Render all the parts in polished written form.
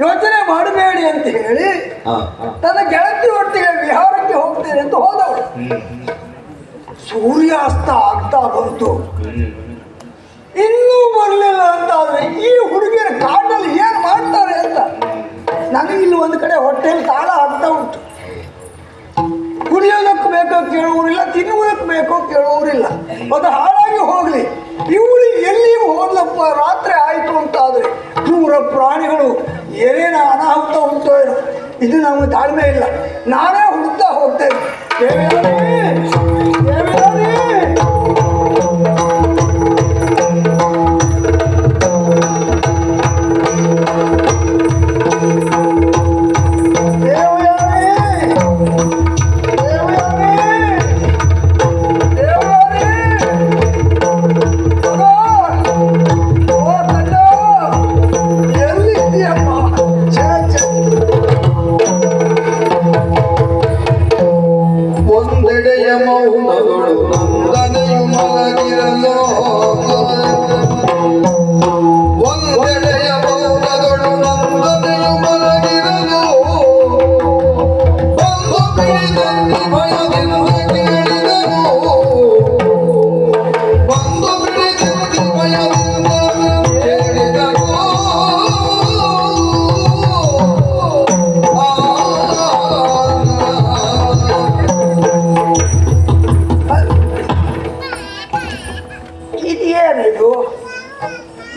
ಯೋಚನೆ ಮಾಡಬೇಡಿ ಅಂತ ಹೇಳಿ ತನ್ನ ಗೆಳತಿ ಒಟ್ಟಿಗೆ ವಿಹಾರಕ್ಕೆ ಹೋಗ್ತೇನೆ ಅಂತ ಹೋದವಳು. ಸೂರ್ಯಾಸ್ತ ಆಗ್ತಾ ಬಂತು, ಇನ್ನೂ ಬರಲಿಲ್ಲ ಅಂತ ಆದ್ರೆ ಈ ಹುಡುಗಿಯರ ಕಾಡಲ್ಲಿ ಏನ್ ಮಾಡ್ತಾರೆ ಅಂತ ನನಗಿಲ್ಲಿ ಒಂದು ಕಡೆ ಹೊಟ್ಟೆಯಲ್ಲಿ ತಾಳ ಆಗ್ತಾ ಉಂಟು. ಕುಡಿಯೋದಕ್ಕೆ ಬೇಕೋ ಕೇಳುವರಿಲ್ಲ, ತಿನ್ನುವುದಕ್ಕೆ ಬೇಕೋ ಕೇಳುವರಿಲ್ಲ. ಅದು ಹಾಳಾಗಿ ಹೋಗ್ಲಿ, ಇವಳು ಎಲ್ಲಿ ಹೋದ್ಲಪ್ಪ ರಾತ್ರಿ ಆಯ್ತು ಅಂತಾದ್ರೆ ಕ್ರೂರ ಪ್ರಾಣಿಗಳು ಏನೇನು ಅನಾಹುತ ಉಂಟೋ ಏನೋ, ಇದು ನಮಗೆ ತಾಳ್ಮೆ ಇಲ್ಲ. ನಾನೇ ಹುಡುಕ್ತಾ ಹೋಗ್ತೇನೆ.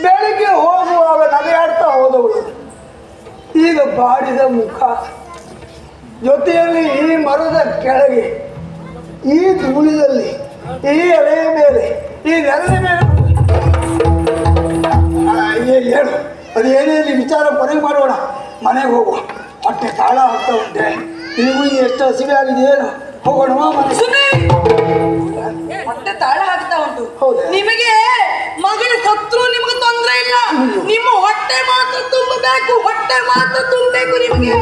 ಬೆಳಿಗ್ಗೆ ಹೋಗುವಾಗ ನಗೆಯಾಡ್ತಾ ಹೋದವಳು ಈಗ ಬಾಡಿದ ಮುಖ, ಜೊತೆಯಲ್ಲಿ ಈ ಮರದ ಕೆಳಗೆ, ಈ ಧೂಳಿನಲ್ಲಿ, ಈ ಎಲೆಯ ಮೇಲೆ, ಈ ನೆಲದ ಮೇಲೆ ಹೇಳು ಅದೇನೇಲಿ ವಿಚಾರ ಕೊನೆಗೆ ಮಾಡೋಣ. ಮನೆಗೆ ಹೋಗುವ, ಹೊಟ್ಟೆ ತಾಳ ಆಗ್ತಾ ಉಂಟೆ. ನಿಮಗೂ ಎಷ್ಟು ಹಸಿವೆ ಆಗಿದೆಯೇನು? ಹೋಗೋಣ ಮನೆ. ಹೊಟ್ಟೆ ತಾಳ ಆಗ್ತಾ ಉಂಟು. ನಿಮಗೆ ಮಗನ ಸತ್ರು ನಿಮಗೆ ತೊಂದರೆ ಇಲ್ಲ, ನಿಮ್ಮ ಹೊಟ್ಟೆ ಮಾತ್ರ ತುಂಬಬೇಕು, ಹೊಟ್ಟೆ ಮಾತ್ರ ತುಂಬಬೇಕು ನಿಮಗೆ.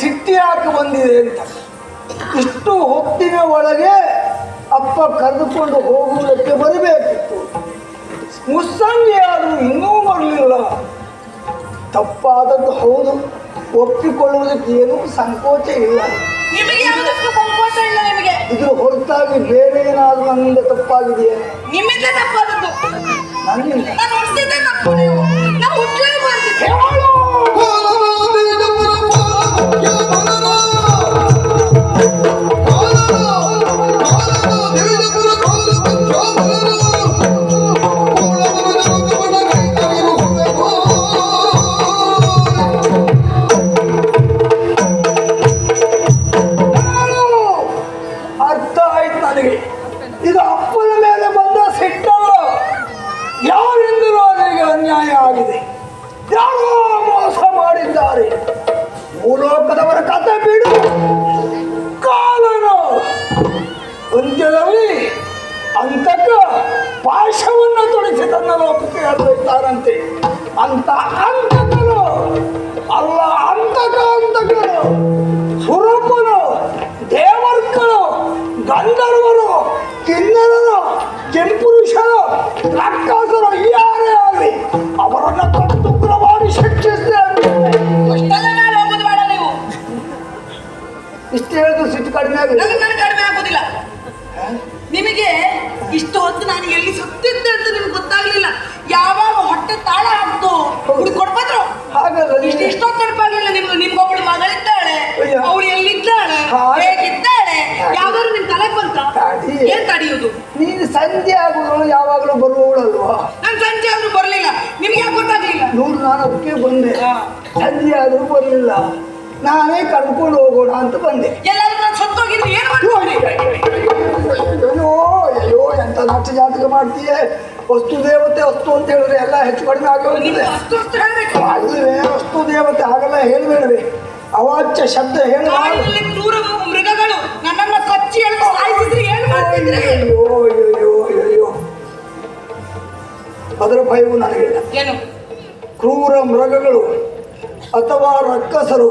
ಸಿಟ್ಟಿ ಹಾಕಿ ಬಂದಿದೆ ಅಂತ. ಇಷ್ಟು ಹೊತ್ತಿನ ಒಳಗೆ ಅಪ್ಪ ಕರೆದುಕೊಂಡು ಹೋಗುವುದಕ್ಕೆ ಬರಬೇಕಿತ್ತು. ಮುಸ್ಸಂಜೆ ಆದರೂ ಇನ್ನೂ ಬರಲಿಲ್ಲ. ತಪ್ಪಾದದ್ದು ಹೌದು, ಒಪ್ಪಿಕೊಳ್ಳುವುದಕ್ಕೆ ಏನೂ ಸಂಕೋಚ ಇಲ್ಲ. ಇದ್ರ ಹೊರತಾಗಿ ಬೇರೆ ಏನಾದರೂ ನನ್ನಿಂದ ತಪ್ಪಾಗಿದೆಯಾ? ನಿಮ್ಮಿಂದ ತಪ್ಪಾದದ್ದು ನನ್ನಿಂದ ಅರ್ಥ ಆಯ್ತು ನನಗೆ. ಇದು ಅಪ್ಪನ ಮೇಲೆ ಬಂದ ಸಿಟ್ಟಲ್ಲ, ಯಾರಿಂದಲೂ ಅವರಿಗೆ ಅನ್ಯಾಯ ಆಗಿದೆ, ಯಾರೋ ಮೋಸ ಮಾಡಿದ್ದಾರೆ. ಭೂಲೋಕದವರ ಕಥೆ ಬಿಡು, ಕಾಲನು ಅಂತ್ಯದಲ್ಲಿ ಅಂತಕ ಪಾಶವನ್ನು ತೊಡಿಸಿ ತನ್ನ ಲೋಕಕ್ಕೆ ಹೇಳ್ತಾರಂತೆ. ಅಂತ ಅಂತಕನು ಅಲ್ಲ, ಅಂತಕರು ಸುರಪನು, ದೇವರ್ಕನು, ಗಂಧರ್ವರು, ಕಿನ್ನರರು, ಕೆಂಪುರುಷರು, ರಾಕ್ಷಸರು ಯಾರೇ ಆಗಲಿ ಅವರನ್ನ ಕಟ್ಟುಗ್ರ ಮಾಡಿ ಶಿಕ್ಷಿಸ್ತೇವೆ. ಇಷ್ಟು ಹೇಳಿದ್ರು ಸಿಟ್ಟು ಕಡಿಮೆ ಆಗಿದೆ. ಕಡಿಮೆ ಆಗುದಿಲ್ಲ. ನಿಮಗೆ ಇಷ್ಟು ಹೊತ್ತು ನಾನು ಎಲ್ಲಿ ಸುತ್ತಿದ್ದೆ ಅಂತ ನಿಮ್ಗೆ ಗೊತ್ತಾಗ್ಲಿಲ್ಲ. ಯಾವಾಗ ಹೊಟ್ಟೆ ತಾಳ ಆಗ್ತು ಕೊಡ್ಬಾದ್ರು ನಾನು ಅದಕ್ಕೆ ಬಂದೆ. ಸಂಜೆ ಆದರೂ ಬರಲಿಲ್ಲ, ನಾನೇ ಕರ್ಕೊಂಡು ಹೋಗೋಣ ಅಂತ ಬಂದೆ. ಎಲ್ಲಾದ್ರೂ ನಾನು ಸತ್ತೋಗಿದ್ರೆ ಏನು ಮಾಡ್ತೀವಿ? ಅಯ್ಯೋ ಅಯ್ಯೋ, ಎಂತ ನಾಟ್ಯ ಜಾತಕ ಮಾಡ್ತೀಯ. ವಸ್ತು ದೇವತೆ ವಸ್ತು ಅಂತ ಹೇಳಿದ್ರೆ ಎಲ್ಲ ಹೆಚ್ಚು ಕಡಿಮೆ ಆಗೋದಿಲ್ಲ. ಅಲ್ಲವೇ ವಸ್ತು ದೇವತೆ ಆಗಲ್ಲ ಹೇಳ್ಬೇಡವೆ, ಅವಾಚ್ಯ ಶಬ್ದ ಹೇಳ. ಕ್ರೂರ ಮೃಗಗಳು ನನ್ನನ್ನ ಕಚ್ಚಿ ಎಳೆದು ಸಾಯಿಸಿದ್ರೆ ಏನು ಮಾಡ್ತಿದ್ರೆ? ಅಯ್ಯೋ ಅಯ್ಯೋ ಅಯ್ಯೋ, ಅದರ ಭಯವು ನನಗಿಲ್ಲ. ಏನು? ಕ್ರೂರ ಮೃಗಗಳು ಅಥವಾ ರಕ್ಕಸರು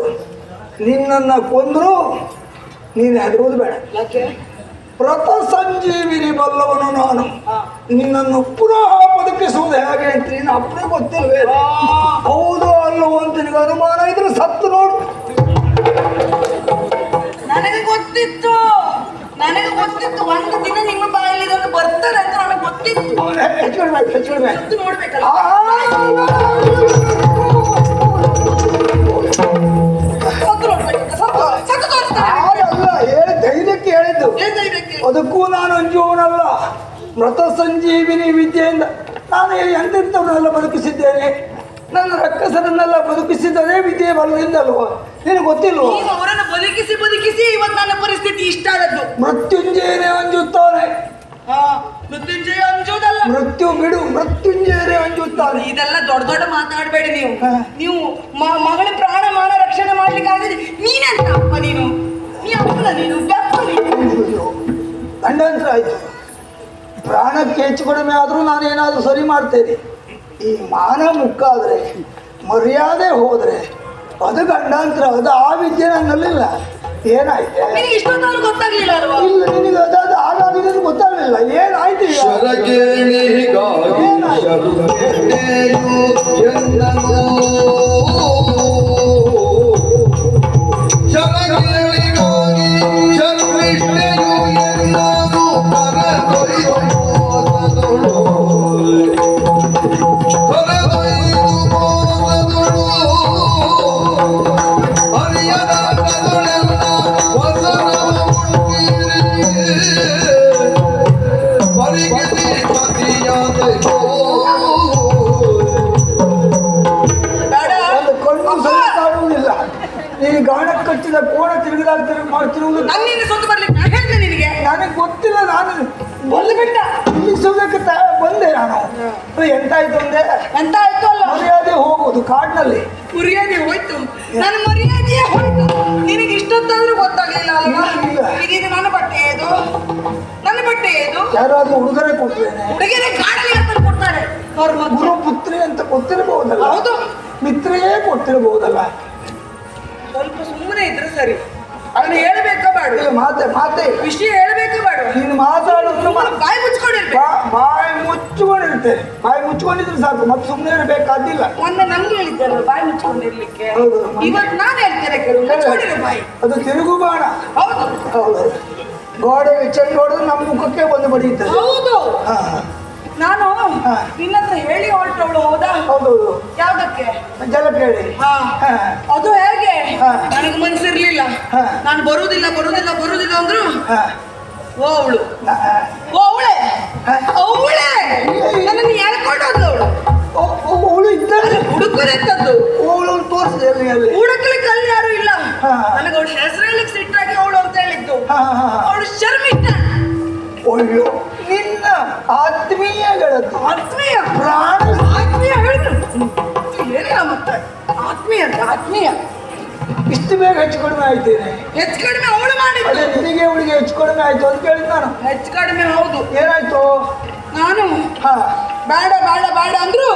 ನಿನ್ನನ್ನ ಕೊಂದ್ರು ನೀನು ಹೆದರುವುದು ಬೇಡ. ಯಾಕೆ? ವ್ರತ ಸಂಜೀವಿನಿ ಬಲ್ಲವನು ನಾನು. ನಿನ್ನನ್ನು ಪುನಃ ಬದುಕಿಸುವುದು ಹೇಗೆ ಅಂತ ನೀನು ಅಪ್ಪನೇ ಗೊತ್ತಿಲ್ವೇ? ಹೌದು ಅಲ್ಲವೋ ಅಂತ ನಿನಗೆ ಅನುಮಾನ ಇದ್ರೆ ಸತ್ತು ನೋಡು. ನನಗೆ ಗೊತ್ತಿತ್ತು, ನನಗೆ ಗೊತ್ತಿತ್ತು ಒಂದು ದಿನ ನಿಮ್ಮ ಬಾಯಲ್ಲಿ ಇದನ್ನು ಬರ್ತಾರೆ ಅಂತ ನನಗೆ ಗೊತ್ತಿತ್ತು. ಹೆಚ್ಚು ನೋಡ್ಬೇಕಲ್ಲ. ಅಲ್ಲ, ಹೇಳಿ ಧೈರ್ಯಕ್ಕೆ ಹೇಳಿದ್ದು. ಅದಕ್ಕೂ ನಾನು ಅಂಜುವವನಲ್ಲ. ಮೃತ ಸಂಜೀವಿನಿ ವಿದ್ಯೆಯಿಂದ ನಾನು ಎಂತೆಂಥವನ್ನೆಲ್ಲ ಬದುಕಿಸಿದ್ದೇನೆ. ನನ್ನ ರಕ್ಕಸರನ್ನೆಲ್ಲ ಬದುಕಿಸಿದರೆ ವಿದ್ಯೆ ಬಲದಿಂದ ಅಲ್ವಾ? ನಿನಗೆ ಗೊತ್ತಿಲ್ವ? ಅವರನ್ನು ಬದುಕಿಸಿ ಬದುಕಿಸಿ ಇವತ್ತು ನನ್ನ ಪರಿಸ್ಥಿತಿ ಇಷ್ಟ ಆದದ್ದು. ಮೃತ್ಯುಂಜಯನೇ ಅಂಜುತ್ತಾನೆ. ಮೃತ್ಯುಂಜಯ ಅಂಜೋದಲ್ಲ, ಮೃತ್ಯು ಬಿಡು, ಮೃತ್ಯುಂಜಯನೇ ಅಂಜುತ್ತಾನೆ. ಇದೆಲ್ಲ ದೊಡ್ಡ ದೊಡ್ಡ ಮಾತಾಡಬೇಡಿ ನೀವು. ನೀವು ಮಗಳ ಪ್ರಾಣ ಮಾನ ರಕ್ಷಣೆ ಮಾಡ್ಲಿಕ್ಕಾಗದೆ ನೀನೆಂತ ಅಪ್ಪ? ನೀನು ಅಪ್ಪನ, ನೀನು ಬೆಪ್ಪ. ನೀನು ಗಂಡಾಂತರ ಆಯ್ತು. ಪ್ರಾಣಕ್ಕೆ ಹೆಚ್ಚು ಕಡಿಮೆ ಆದರೂ ನಾನೇನಾದರೂ ಸರಿ ಮಾಡ್ತೇನೆ. ಈ ಮಾನ ಮುಕ್ಕಾದ್ರೆ, ಮರ್ಯಾದೆ ಹೋದ್ರೆ ಅದು ಗಂಡಾಂತರ. ಅದು ಆ ವಿದ್ಯೆ ನನ್ನಲ್ಲಿಲ್ಲ. ಏನಾಯ್ತು? ನಿನಗೆ ಇಷ್ಟೊಂದು ಗೊತ್ತಾಗ್ಲಿಲ್ಲ ಅಲ್ವಾ? ಇಲ್ಲ, ನಿನಗೆ ಅದಾದ ಆಗಾಗಿದ್ದು ಗೊತ್ತಾಗಲಿಲ್ಲ. ಏನಾಯ್ತು? ನೀನು ಗಾಣ ಕಚ್ಚಿದ ಕೋಣ ತಿರುಗಿದಾಗ ಮಾಡ್ತಿರುವುದು ನನ್ನಿಂದ ಸೊತ್ತು ಬರ್ಲಿಕ್ಕೆ ನಾನು ಹೇಳಿದೆ ನಿನಗೆ. ನನಗೆ ಗೊತ್ತಿಲ್ಲ. ನಾನು ಬಂದ್ಬಿಟ್ಟ ನಿಲ್ಲಿಸೋದಕ್ಕೆ ಬಂದೆ. ನಾನು ಎಂತಾಯ್ತು ಅಂದೆ? ಎಂತ ಆಯ್ತು ಅಲ್ಲ, ಮರ್ಯಾದೆ ಹೋಗುದು ಕಾಡಿನಲ್ಲಿ. ಮರ್ಯಾದೆ ಹೋಯ್ತು, ನನ್ನ ಮರ್ಯಾದೆಯೇ ಹೋಯ್ತು. ನಿನಗೆ ಇಷ್ಟೊತ್ತಾದ್ರೂ ಗೊತ್ತಾಗ್ಲಿಲ್ಲ ಅಲ್ವಾ? ಈಗ ನನ್ನ ಬಟ್ಟೆ ಏದು, ನನ್ನ ಬಟ್ಟೆ ಏದು? ಯಾರಾದ್ರೂ ಉಡುಗೊರೆ ಕೊಡ್ತೇನೆ. ಹುಡುಗಿಯರೇ ಕಾಡಲ್ಲಿ ಅಂತ ಕೊಡ್ತಾರೆ. ಗುರು ಪುತ್ರಿ ಅಂತ ಕೊಟ್ಟಿರಬಹುದಲ್ಲ? ಹೌದು, ಮಿತ್ರೆಯೇ ಕೊಟ್ಟಿರಬಹುದಲ್ಲ? ಸ್ವಲ್ಪ ಸುಮ್ಮನೆ ಇದ್ರೆ ಸರಿ. ಅದನ್ನ ಹೇಳ್ಬೇಕಾ ಬೇಡ? ಮಾತೆ ವಿಷಯ ಹೇಳ್ಬೇಕಾ ಬೇಡ? ನೀನು ಮಾತಾಡೋದು ಬಾಯಿ ಮುಚ್ಕೊಂಡಿರ್ಬೇಕು. ಬಾಯಿ ಮುಚ್ಕೊಂಡಿರ್ತೇನೆ. ಬಾಯಿ ಮುಚ್ಕೊಂಡಿದ್ರೆ ಸಾಕು, ಮತ್ತೆ ಸುಮ್ಮನೆ ಇರಬೇಕಾದಿಲ್ಲ. ಮೊನ್ನೆ ನಮ್ಗೆ ಹೇಳಿದ್ದಲ್ಲ ಬಾಯಿ ಮುಚ್ಕೊಂಡಿರ್ಲಿಕ್ಕೆ. ಇವತ್ತು ನಾನು ಹೇಳ್ತೇನೆ, ಮುಚ್ಕೊಂಡಿರೋ ಬಾಯಿ. ಅದು ತಿರುಗು ಬಾಣ. ಹೌದು ಹೌದು. ಗೋಡೆಗೆ ಚೆಂಡು ಹೊಡೆದು ನಮ್ಮ ಮುಖಕ್ಕೆ ಬಂದು ಬಡಿಯುತ್ತದೆ. ಹೌದು. ನಾನು ನಿನ್ನ ಹತ್ರ ಹೇಳಿ ಹೊರಟವಳು. ಹೌದಾ? ಹೌದೌದು. ಯಾವ್ದಕ್ಕೆ? ಜಲಕ್ಕೆ ಹೇಳಿ. ಅದು ಹೇಗೆ? ನನಗೆ ಮನ್ಸಿರ್ಲಿಲ್ಲ. ನಾನು ಬರುವುದಿಲ್ಲ ಬರುವುದಿಲ್ಲ ಬರುವುದಿಲ್ಲ ಅಂದ್ರು ಓ ಅವಳು, ಓ ಅವಳೆ, ಅವಳೆ ನನ್ನನ್ನು ಎಳ್ಕೊಂಡು ಹೋದ್ಲು. ಅವಳು ಇದ್ದಾಳೆ. ಹುಡುಕರೆಂತದ್ದು ಅವಳು ತೋರಿಸಿದೆ ಅಲ್ಲಿ. ಹುಡುಕ್ಲಿಕ್ಕೆ ಅಲ್ಲಿ ಯಾರು ಇಲ್ಲ. ನನಗೆ ಅವಳು ಹೆಸರಲ್ಲಿ ಸಿಟ್ಟಾಗಿ ಅವಳು ಅಂತ ಹೇಳಿದ್ದು. ಅವಳು ಶರ್ಮಿಷ್ಠ. ಅಯ್ಯೋ, ನಿನ್ನ ಆತ್ಮೀಯ ಗೆಳತಿ. ಆತ್ಮೀಯ ಪ್ರಾಣ. ಆತ್ಮೀಯ ಹೇಳಿದ್ರು ಏನಿಲ್ಲ ಮತ್ತೆ. ಆತ್ಮೀಯ ಅಂತ ಆತ್ಮೀಯ. ಇಷ್ಟು ಬೇಗ ಹೆಚ್ಚು ಕಡಿಮೆ ಆಯ್ತೇನೆ? ಹೆಚ್ಚು ಕಡಿಮೆ ಅವಳು ಮಾಡಿದ್ದು. ನಿನಗೆ ಅವಳಿಗೆ ಹೆಚ್ಚು ಕಡಿಮೆ ಆಯ್ತು ಅಂತ ಕೇಳಿದ್ ನಾನು. ಹೆಚ್ಚು ಕಡಿಮೆ ಹೌದು. ಏನಾಯ್ತು? ನಾನು ಬೇಡ ಬೇಡ ಬೇಡ ಅಂದ್ರು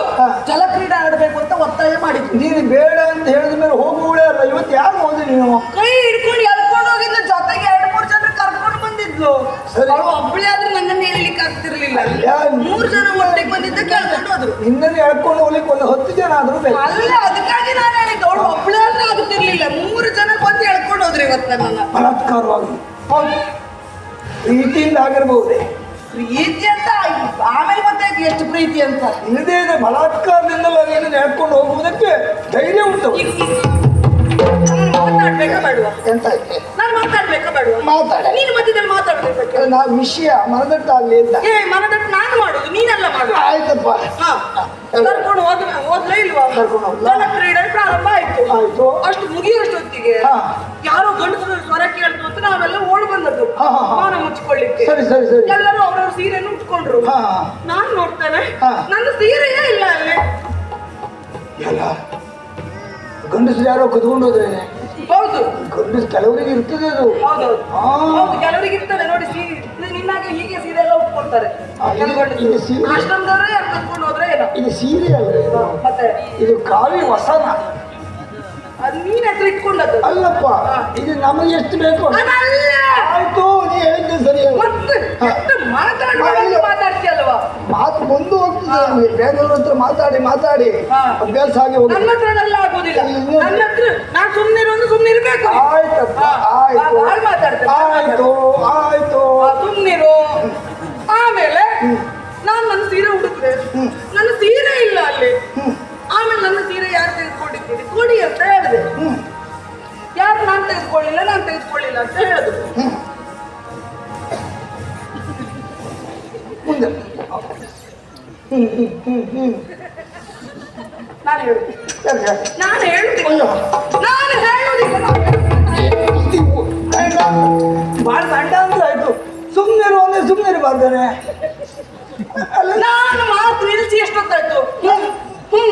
ಜಲಕ್ರೀಡೆ ಆಡಬೇಕು ಅಂತ ಒತ್ತಾಯ ಮಾಡಿದ್ವಿ. ನೀನು ಬೇಡ ಅಂತ ಹೇಳಿದ ಮೇಲೆ ಹೋಗುವಳೇ ಅಲ್ಲ. ಇವತ್ತು ಯಾರು ಹೋದ್ರಿ ನೀನು? ಕೈ ಹಿಡ್ಕೊಂಡು ಎಳ್ಕೊಂಡು ಹೋಗಿದ್ದ. ಜೊತೆಗೆ 2-3 ಜನ ಕರ್ಕೊಂಡು ಬಂದಿದ್ಲು. ಅವಳು ಒಬ್ಬಳೇ ಆದ್ರೆ ನನ್ನನ್ನು ಹೇಳಿಲಿಕ್ಕೆ ಆಗ್ತಿರ್ಲಿಲ್ಲ. 3 ಜನ ಒಟ್ಟಿಗೆ ಬಂದಿದ್ದ ಕೇಳ್ಕೊಂಡು ಹೋದ್ರು. ನಿನ್ನನ್ನು ಎಳ್ಕೊಂಡು ಹೋಗ್ಲಿಕ್ಕೆ ಒಂದು 10 ಜನ ಆದ್ರೂ ಬೇಕು. ಅಲ್ಲ, ಅದಕ್ಕಾಗಿ ನಾನು ಹೇಳಿದ್ದು ಅವಳು ಒಬ್ಬಳೇ ಆದ್ರೆ ಆಗ್ತಿರ್ಲಿಲ್ಲ. 3 ಜನ ಬಂದು ಎಳ್ಕೊಂಡು ಹೋದ್ರು ಇವತ್ತು ನನ್ನ. ಬಲಾತ್ಕಾರವಾಗಿ ಪ್ರೀತಿಯಿಂದ ಆಗಿರ್ಬಹುದೇ? ಪ್ರೀತಿ ಅಂತ ಆಮೇಲೆ ಗೊತ್ತಾಯ್ತು ಎಷ್ಟು ಪ್ರೀತಿ ಅಂತ. ಇಲ್ಲದೇ ಇದೆ ಬಲಾತ್ಕಾರದಿಂದಲ್ಲ ನೀನು ಹೇಳ್ಕೊಂಡು ಹೋಗುವುದಕ್ಕೆ ಧೈರ್ಯ ಉಂಟು. ಮಾತಾಡ್ಬೇಕಾ ಬೇಡುವ? ಎಂತ ನಾನು ಮಾತಾಡ್ಬೇಕಾ ಬೇಡುವ? ಮಾತಾಡ. ನೀನು ಮಧ್ಯದಲ್ಲಿ ಮಾತಾಡ್ಬೇಕು. ನಾವು ವಿಷಯ ಮನದಟ್ಟಾಗ್ಲಿ ಅಂತ. ಮನದಟ್ಟು ನಾನು ಮಾಡುದು, ನೀನೆಲ್ಲ ಮಾಡು. ಆಯ್ತಪ್ಪ. ಕರ್ಕೊಂಡು ಹೋದ್ಲೇ ಇಲ್ವಾ ಕರ್ಕೊಂಡು ಹೋಗ್ಲಾ? ಜಲ ಕ್ರೀಡೆ ಪ್ರಾರಂಭ ಆಯ್ತು ಆಯ್ತು. ಅಷ್ಟು ಮುಗಿಯೋಷ್ಟೊತ್ತಿಗೆ ಹಾ. ಯಾರೋ ಗಂಡಸರು ಸ್ವರ ಕೇಳ್ತು ಅಂತ ನಾವೆಲ್ಲ ಓಡ್ ಬಂದದ್ದು ಹಾ, ಹಾ, ಹಾ. ಮಾನ ಮುಚ್ಚಿಕೊಳ್ಳಿಕ್ಕೆ ಸರಿ ಸರಿ ಸರಿ. ಎಲ್ಲರೂ ಅವ್ರವ್ರ ಸೀರೆಯನ್ನು ಉಟ್ಕೊಂಡ್ರು ಹಾ. ನಾನ್ ನೋಡ್ತೇನೆ ಹಾ. ನನ್ನ ಸೀರೆಯೇ ಇಲ್ಲ ಅಲ್ಲಿ ಎಲ್ಲ ಗಂಡಸರು ಯಾರೋ ಕದ್ಕೊಂಡು ಹೋದ್ರೆ ಹೌದು ಗಂಡಸ್ ಕೆಲವರಿಗೆ ಇರ್ತದೆ ಅದು. ಹೌದೌದು ಹಾ. ಹೌದು ಕೆಲವರಿಗೆ ಇರ್ತದೆ ನೋಡಿ ಸೀರೆ ನಿನ್ನಾಗೆ ಹೀಗೆ ಸೀರೆ ಎಲ್ಲ ಉಟ್ಕೊಳ್ತಾರೆ ಇದು ಸೀರೆ. ಆಶ್ರಮದವರೇ ಯಾರು ಕತ್ಕೊಂಡು ಹೋದ್ರೆ ಏನೋ ಇದು ಸೀರೆ ಅಲ್ಲ ಇದು. ಮತ್ತೆ ಇದು ಕಾವಿ ವಸನ ಅದು ನೀನ್ ಹೆಸರು ಇಟ್ಕೊಂಡದ್ದು ಅಲ್ಲಪ್ಪ. ಇದು ನಮಗೆ ಎಷ್ಟು ಬೇಕು ಅದಲ್ಲ. ಆಯ್ತು, ನೀ ಹೇಳಿದ್ದೆ ಸರಿ. ಮತ್ತೆ ಎಷ್ಟು ಮಾತಾಡುವಾಗ ಮಾತಾಡ್ತೀಯಲ್ವಾ ಮಾತು ಬಂದು ಹೋಗ್ತದೆ ನಮಗೆ. ಬೇರೆಯವ್ರ ಹತ್ರ ಮಾತಾಡಿ ಮಾತಾಡಿ ಹಾ. ಅಭ್ಯಾಸ ಆಗಿ ಹೋಗಿ. ನನ್ನ ಹತ್ರನೆಲ್ಲ ಆಗೋದಿಲ್ಲ ಇಲ್ಲ. ನನ್ನ ಹತ್ರ ನಾನ್ ಸುಮ್ಮನಿರೋದು ಸುಮ್ಮನಿರ್ಬೇಕು ಆಯ್ತಪ್ಪ ಆಯ್ತು ಭಾಳ ಮಾತಾಡ್ತೇನೆ ಆಯ್ತು ಆಯ್ತು. ಸುಮ್ಮನಿರು ಆಮೇಲೆ ನಾನ್ ನನ್ನ ಸೀರೆ ಹುಡುಕ್ರೆ ನನ್ನ ಸೀರೆ ಇಲ್ಲ ಅಲ್ಲಿ ಆಮೇಲೆ ನನ್ನ ಸೀರೆ ಯಾರು ತೆಗೆದುಕೊಂಡಿದ್ದೀರಿ ಕೊಡಿ ಅಂತ ಹೇಳಿದೆ ಯಾರು ನಾನು ತೆಗೆದುಕೊಳ್ಳಿಲ್ಲ ಅಂತ ಹೇಳಿದ್ರು ಮುಂದೆ ನಾನು ಹೇಳುದು ಸರಿ, ಸರಿ. ನಾನು ಹೇಳುದಿಲ್ಲ ಅಯ್ಯೋ. ನಾನು ಹೇಳುದಿಲ್ಲ ಭಾಳ ಗಂಡ ಅಂದ್ರೆ ಆಯ್ತು. ಸುಮ್ಮನೆ ಅಂದ್ರೆ ಸುಮ್ಮನೆ ಬರ್ತಾನೆ ಅಲ್ಲ. ನಾನು ಮಾತು ನಿಲ್ಸಿ ಎಷ್ಟೊತ್ತಾಯ್ತು ಹ್ಞೂ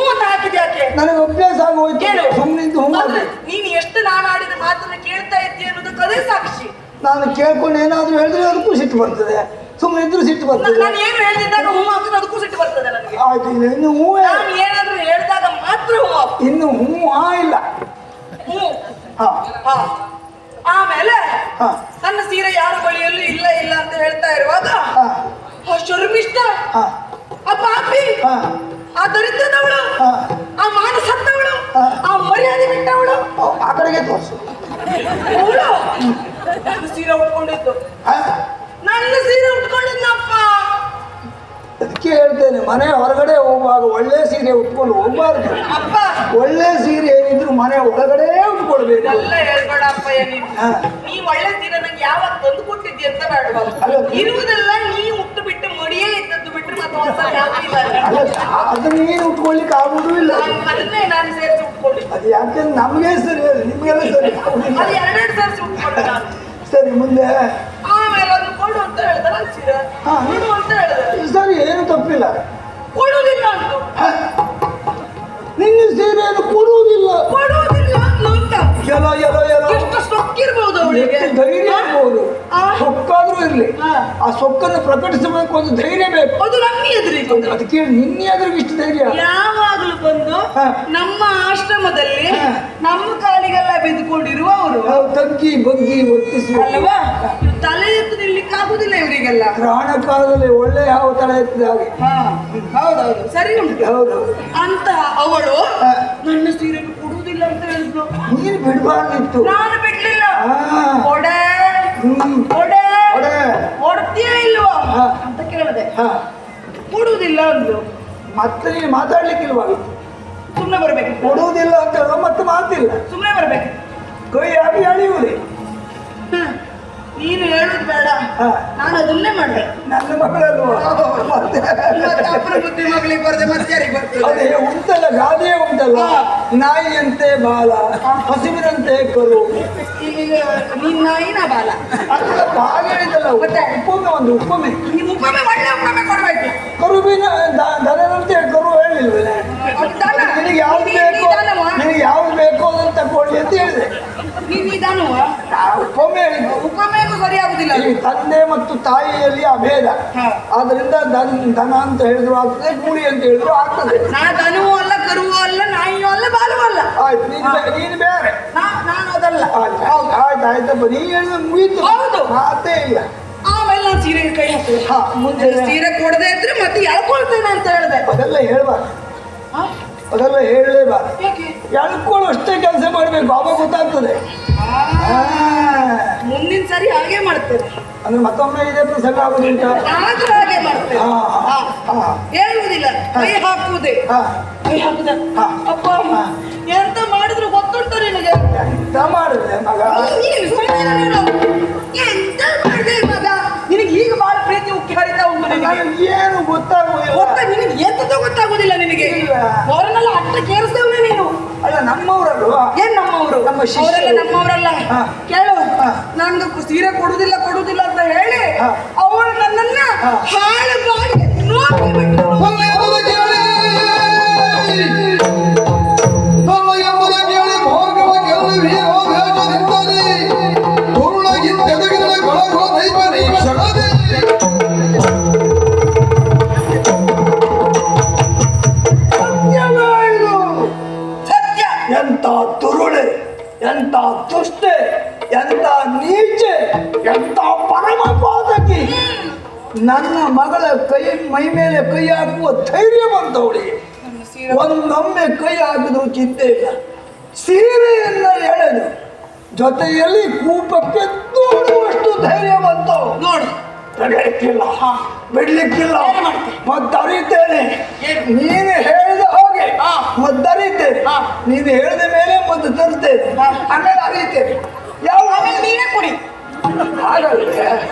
ಅಂತ ಹಾಕಿದ್ದೆ ಯಾಕೆ ನನಗೆ ಅಭ್ಯಾಸ ಆಗಿ ಹೋಯ್ತು. ಕೇಳು ಸುಮ್ಮನಿದ್ದು ಮೊದ್ಲು ನೀನು ಎಷ್ಟು ನಾನು ಆಡಿದ ಮಾತನ್ನ ಕೇಳ್ತಾ ಇದ್ದೀಯ ಅನ್ನೋದಕ್ಕೆ ಅದೇ ಸಾಕ್ಷಿ ನಾನು ಕೇಳ್ಕೊಂಡು ಏನಾದರೂ ಹೇಳಿದ್ರೆ ಅದಕ್ಕೂ ಸಿಟ್ಟು ಬರ್ತದೆ. ಸುಮ್ಮನೆ ಇದ್ರು ಸಿಟ್ಟು ಬರ್ತದೆ. ನಾನು ಏನು ಹೇಳ್ತಿದ್ದಾಗ ಹ್ಞೂ ಹಾಕಿದ್ರೆ ಅದಕ್ಕೂ ಸಿಟ್ಟು ಬರ್ತದೆ ನನಗೆ ಆಯ್ತು. ಇನ್ನು ಹೂ ನಾನು ಏನಾದ್ರೂ ಹೇಳಿದಾಗ ಮಾತ್ರ ಹ್ಞೂ ಹಾಕು. ಇನ್ನು ಹೂ ಇಲ್ಲ. ಹ್ಞೂ ಹಾ ಹಾ ಆಮೇಲೆ ಹಾ ನನ್ನ ಸೀರೆ ಯಾರ ಬಳಿಯಲ್ಲೂ ಇಲ್ಲ ಅಂತ ಹೇಳ್ತಾ ಇರುವಾಗ ಹಾ ಆ ಶರ್ಮಿಷ್ಠ ಹಾ ಆ ಪಾಪಿ ಹಾ ಆ ದರಿದ್ರದವಳು ಹಾ. ಆ ಮಾನ ಸತ್ತವಳು ಹಾ. ಆ ಮರ್ಯಾದೆ ಬಿಟ್ಟವಳು ಆ ಕಡೆಗೆ ತೋರಿಸು. ಅವಳು ನನ್ನ ಸೀರೆ ಉಟ್ಕೊಂಡಿದ್ದು ಹಾ? ನನ್ನ ಸೀರೆ ಉಟ್ಕೊಂಡಿದ್ನಪ್ಪ ಅದಕ್ಕೆ ಹೇಳ್ತೇನೆ, ಮನೆ ಹೊರಗಡೆ ಹೋಗುವಾಗ ಒಳ್ಳೆ ಸೀರೆ ಉಟ್ಕೊಂಡು ಹೋಗ್ಬಾರ್ದು. ಅಪ್ಪ ಒಳ್ಳೆ ಸೀರೆ ಏನಿದ್ರು ಮನೆ ಒಳಗಡೆ ಉಟ್ಕೊಳ್ಬೇಕು. ಎಲ್ಲ ಹೇಳ್ಬೇಡ ಅಪ್ಪ ನೀನು ಹಾ. ನೀ ಒಳ್ಳೆ ಸೀರೆ ನಂಗೆ ಯಾವಾಗ ತಂದು ಕೊಟ್ಟಿದ್ದಿ ಅಂತ ಬೇಡಬಾರ್ದು ಅಲ್ಲ. ಇರುವುದೆಲ್ಲ ನೀ ಉಟ್ಟು ಬಿಟ್ಟು ಮಡಿಯೇ ಇದ್ದದ್ದು ಬಿಟ್ಟರೆ ಮತ್ತೆ ಹೊಸ ಯಾವ್ದು ಇಲ್ಲ ಅಲ್ಲಿ. ಅಲ್ಲ, ಅದನ್ನ ನೀನು ಉಟ್ಕೊಳ್ಲಿಕ್ಕೆ ಆಗುದೂ ಇಲ್ಲ. ಅದನ್ನೇ ನಾನು ಸೇರಿಸಿ ಉಟ್ಕೊಂಡಿದ್ದೆ ಅದು ಯಾಕೆಂದ್ರೆ ನಮಗೆ ಸರಿ ಅಲ್ಲ, ನಿಮಗೆಲ್ಲ ಸರಿ ಆಗುದಿಲ್ಲ. ಅದು ಎರಡೆರಡು ಸೇರಿಸಿ ಉಟ್ಕೊಂಡೆ ನಾನು ಸರಿ, ಮುಂದೆ ಆಮೇಲೆ ಅದನ್ನು ಕೊಡು ಅಂತ ಹೇಳ್ದೆ ನನ್ನ ಸೀರೆ ಹಾ. ಕೊಡು ಅಂತ ಹೇಳಿದೆ ಸರಿ, ಏನು ತಪ್ಪಿಲ್ಲ. ಕೊಡುವುದಿಲ್ಲ ಅಂತು ಹ? ನಿನ್ನ ಸೀರೆಯನ್ನು ಕೊಡುವುದಿಲ್ಲ. ಕೊಡುವುದಿಲ್ಲ ಅಂತ ಎಲ್ಲೋ ಎಲ್ಲೋ ಎಲ್ಲೋ ಎಷ್ಟು ಸೊಕ್ಕಿರ್ಬೋದು ಅವಳಿಗೆ ಎಷ್ಟು ಧೈರ್ಯ ಇರ್ಬೋದು. ಆ. ಸೊಕ್ಕಾದ್ರೂ ಇರ್ಲಿ, ಹಾ. ಆ ಸೊಕ್ಕನ್ನು ಪ್ರಕಟಿಸಬೇಕು, ಒಂದು ಧೈರ್ಯ ಬೇಕು. ಅದು ನಮ್ಗೆ ಎದುರಿಗೆ ಅದಕ್ಕೆ ನಿನ್ನೆ ಅದ್ರಿಗೆ ಇಷ್ಟು ಧೈರ್ಯ. ಯಾವಾಗಲೂ ಬಂದು ಹಾ. ನಮ್ಮ ಆಶ್ರಮದಲ್ಲಿ ಹಾ. ನಮ್ಮ ಕಾಲಿಗೆಲ್ಲ ಬಿದ್ದುಕೊಂಡಿರುವವರು ನಾವು ತಗ್ಗಿ ಬಗ್ಗಿ ವರ್ತಿಸುವ ಅಲ್ವಾ ತಲೆ ಎತ್ತು ನಿಲ್ಲಿಕ್ಕಾಗುದಿಲ್ಲ ಇವರಿಗೆಲ್ಲ ಪ್ರಾಣ ಕಾಲದಲ್ಲಿ ಒಳ್ಳೆ ಯಾವ ತರ ಎತ್ತಿದ ಹಾಗೆ. ಹೌದೌದು ಸರಿ ಉಂಟು ಹೌದೌದು. ಅಂತ ಅವಳು ಹಾ. ನನ್ನ ಸೀರೆಯನ್ನು ಕೊಡುವುದಿಲ್ಲ ಅಂತ ಹೇಳಿದ್ಲು ನೀನು ಬಿಡಬಾರ್ದಿತ್ತು. ನಾನು ಬಿಡ್ಲಿಲ್ಲ ಹಾ. ಕೊಡೆ ಹ್ಮ್. ಕೊಡೆ ಕೊಡೆ. ಕೊಡ್ತೀಯ ಇಲ್ವಾ ಹಾ. ಅಂತ ಕೇಳಿದೆ ಹಾ. ಕೊಡುವುದಿಲ್ಲ ಅಂದ್ಲು ಮತ್ತೆ ನೀನು ಮಾತಾಡ್ಲಿಕ್ಕಿಲ್ವಾಗಿತ್ತು. ಸುಮ್ಮನೆ ಬರ್ಬೇಕು ಕೊಡುವುದಿಲ್ಲ ಅಂತ ಹೇಳುವ ಮತ್ತೆ ಮಾತಿಲ್ಲ. ಸುಮ್ಮನೆ ಬರ್ಬೇಕು ಕೈ ಹಾಕಿ ಅಳಿಯುವುದೇ. ನೀನು ಹೇಳುದು ಬೇಡ ಹಾ. ನಾನು ಅದನ್ನೇ ಮಾಡ್ದೆ ನನ್ನ ಮಗಳಲ್ವಾ ಮತ್ತೆ ಮತ್ತೆ ಅಪ್ಪನ ಬುದ್ಧಿ ಮಗಳಿಗೆ ಬರದೆ ಮತ್ತೆ ಯಾರಿಗೆ ಬರ್ತದೆ ಅದೇ ಉಂಟಲ್ಲ, ಗಾದೆಯೇ ಉಂಟಲ್ಲ, ಹಾ. ನಾಯಿಯಂತೆ ಬಾಲ, ಹಸಿವಿನಂತೆ ಕರು. ಈಗ ನಿನ್ನ ನಾಯಿನ ಬಾಲ ಅದೆಲ್ಲ ಭಾಗ ಹೇಳಿದಲ್ಲ. ಮತ್ತೆ? ಉಪ್ಪೊಮ್ಮೆ ಒಂದು ಉಪ್ಪೊಮ್ಮೆ ನೀವು ಒಮ್ಮೆ ಒಳ್ಳೆ ಒಮ್ಮೆ ಕೊಡ್ಬೇಕು ಕರುವಿನ ದನದಂತೆ ಕರು ಹೇಳಿಲ್ವೇ? ಅದು ದನ. ನಿನಗೆ ಯಾವ್ದು ನೀ ಬೇಕೋ ದನವ? ನಿನಗೆ ಯಾವ್ದು ಬೇಕೋ ಅದನ್ನು ತಕೊಳ್ಳಿ ಅಂತ ಹೇಳಿದೆ. ನೀನು ನಿಧಾನವ ಉಪ್ಪೊಮ್ಮೆ ಹೇಳಿದ್ದು. ಉಪಮೇಗೂ ಸರಿ ಆಗುದಿಲ್ಲ ಈ ತಂದೆ ಮತ್ತು ತಾಯಿಯಲ್ಲಿ ಅಭೇದ. ಹಾ. ಆದ್ರಿಂದ ದನ ಅಂತ ಹೇಳಿದ್ರು ಆಗ್ತದೆ, ಗೂಳಿ ಅಂತ ಹೇಳಿದ್ರು ಆಗ್ತದೆ. ನಾ ದನವೂ ಅಲ್ಲ ಕರುವೂ ಅಲ್ಲ ನಾಯಿಯೂ ಅಲ್ಲ ಬಾಲವೂ ಅಲ್ಲ ಆಯ್ತು, ನೀನು ಬೇರೆ. ನಾನು ಅದಲ್ಲ ಆಯ್ತು ಹೌದು. ಆಯ್ತು ಆಯ್ತಪ್ಪ, ನೀ ಹೇಳಿದ್ರೆ ಮುಗೀತು. ಹೌದು. ಮಾತೇ ಇಲ್ಲ. ಆಮೇಲೆ ನಾನು ಸೀರೆ ಕೈ ಹಾಕಿದೆ ಹಾ, ಮುಂದೆ ಸೀರೆ ಕೊಡದೆ ಇದ್ರೆ ಮತ್ತೆ ಎಳ್ಕೊಳ್ತೇನೆ ಅಂತ ಹೇಳಿದೆ ಅದೆಲ್ಲ ಹೇಳ್ಬಾರ್ದು, ಹಾ? ಅದೆಲ್ಲ ಹೇಳಲೇಬಾರ್ದು. ಯಾಕೆ ಎಳ್ಕೊಳ್ಳೋ ಅಷ್ಟೇ ಕೆಲಸ ಮಾಡ್ಬೇಕು, ಅವಾಗ ಗೊತ್ತಾಗ್ತದೆ. ಹಾ. ಮುಂದಿನ ಸರಿ ಹಾಗೆ ಮಾಡ್ತೇನೆ ಅಂದ್ರೆ ಮತ್ತೊಮ್ಮೆ ಇದೇ ಪ್ರಸಂಗ ಆಗೋದುಂಟ. ಆದ್ರೂ ಹಾಗೆ ಮಾಡ್ತೇನೆ ಹಾ, ಹಾ, ಹಾ. ಹೇಳುವುದಿಲ್ಲ ಕೈ ಹಾಕುವುದೇ ಹಾ. ಕೈ ಹಾಕುದ ಹಾ. ಅಪ್ಪ ಹಾ. ಎಂತ ಮಾಡಿದ್ರು ಗೊತ್ತುಂಟ ನಿನಗೆ ಎಂತ ಮಾಡಿದೆ ಮಗ? ನೀನು ಸುಮ್ಮನೆ ನೀನು. ಎಂತ ಮಾಡಿದೆ ಮಗ ನಿನಗೆ ಈಗ ಬಹಳ ಪ್ರೀತಿ ಉಕ್ಕಿ ಹರಿತಾ ಉಂಟು ನಿನಗೆ ನನಗೆ ಏನು ಗೊತ್ತಾಗುವುದಿಲ್ಲ. ಗೊತ್ತ ನಿನಗೆ ಎಂತದೋ ಗೊತ್ತಾಗುದಿಲ್ಲ ನಿನಗೆ ಅವರನ್ನೆಲ್ಲ ಅಟ್ಟಕ್ಕೆ ಏರಿಸ್ತೇವೆ ನೀನು. ಅಲ್ಲ ನಮ್ಮವರಲ್ವಾ? ಏನ್ ನಮ್ಮವರು? ನಮ್ಮ ಶಿಷ್ಯರು. ಅವರೆಲ್ಲ ನಮ್ಮವರಲ್ಲ. ಹಾ. ಕೇಳು, ನನ್ಗೆ ಸೀರೆ ಕೊಡುದಿಲ್ಲ ಅಂತ ಹೇಳಿ ಹಾ. ಅವಳು ನನ್ನನ್ನ ಹಾ. ಹಾಳು ಮಾಡಿ ನೋಡಿ ಸತ್ಯ. ಎಂತ ತುರುಳೆ, ಎಂತ ದುಷ್ಟೆ, ಎಂತ ನೀಚೆ, ಎಂತ ಪರಮ ಪಾತಕಿ. ನನ್ನ ಮಗಳ ಮೈ ಮೇಲೆ ಕೈ ಹಾಕುವ ಧೈರ್ಯ ಬಂತವಳಿಗೆ. ನನ್ನ ಸೀರೆ ಒಂದೊಮ್ಮೆ ಕೈ ಹಾಕಿದ್ರು ಚಿಂತೆ ಇಲ್ಲ. ಸೀರೆಯನ್ನ ಎಳೆದು ಜೊತೆಯಲ್ಲಿ ಕೂಪಕ್ಕೆ ದೂಡುವಷ್ಟು ಧೈರ್ಯ ಬಂತು. ನೋಡು, ಬಿಡ್ಲಿಕ್ಕಿಲ್ಲ, ಬಿಡ್ಲಿಕ್ಕಿಲ್ಲ. ಏನು ಮಾಡ್ತೆ? ಮದ್ದರಿತೇನೆ. ಏನು? ನೀನು ಹೇಳಿದ ಹಾಗೆ ಹಾ. ಮದ್ದರಿತೇನೆ. ಹಾ. ನೀನು ಹೇಳಿದ ಮೇಲೆ ಮದ್ದು ತರ್ತೇನೆ, ಹಾ. ಆಮೇಲೆ ಅರಿತೇನೆ. ಯಾವ ಆಮೇಲೆ ನೀನೇ ಕುಡಿ. ಹಾಗಲ್ವೇ?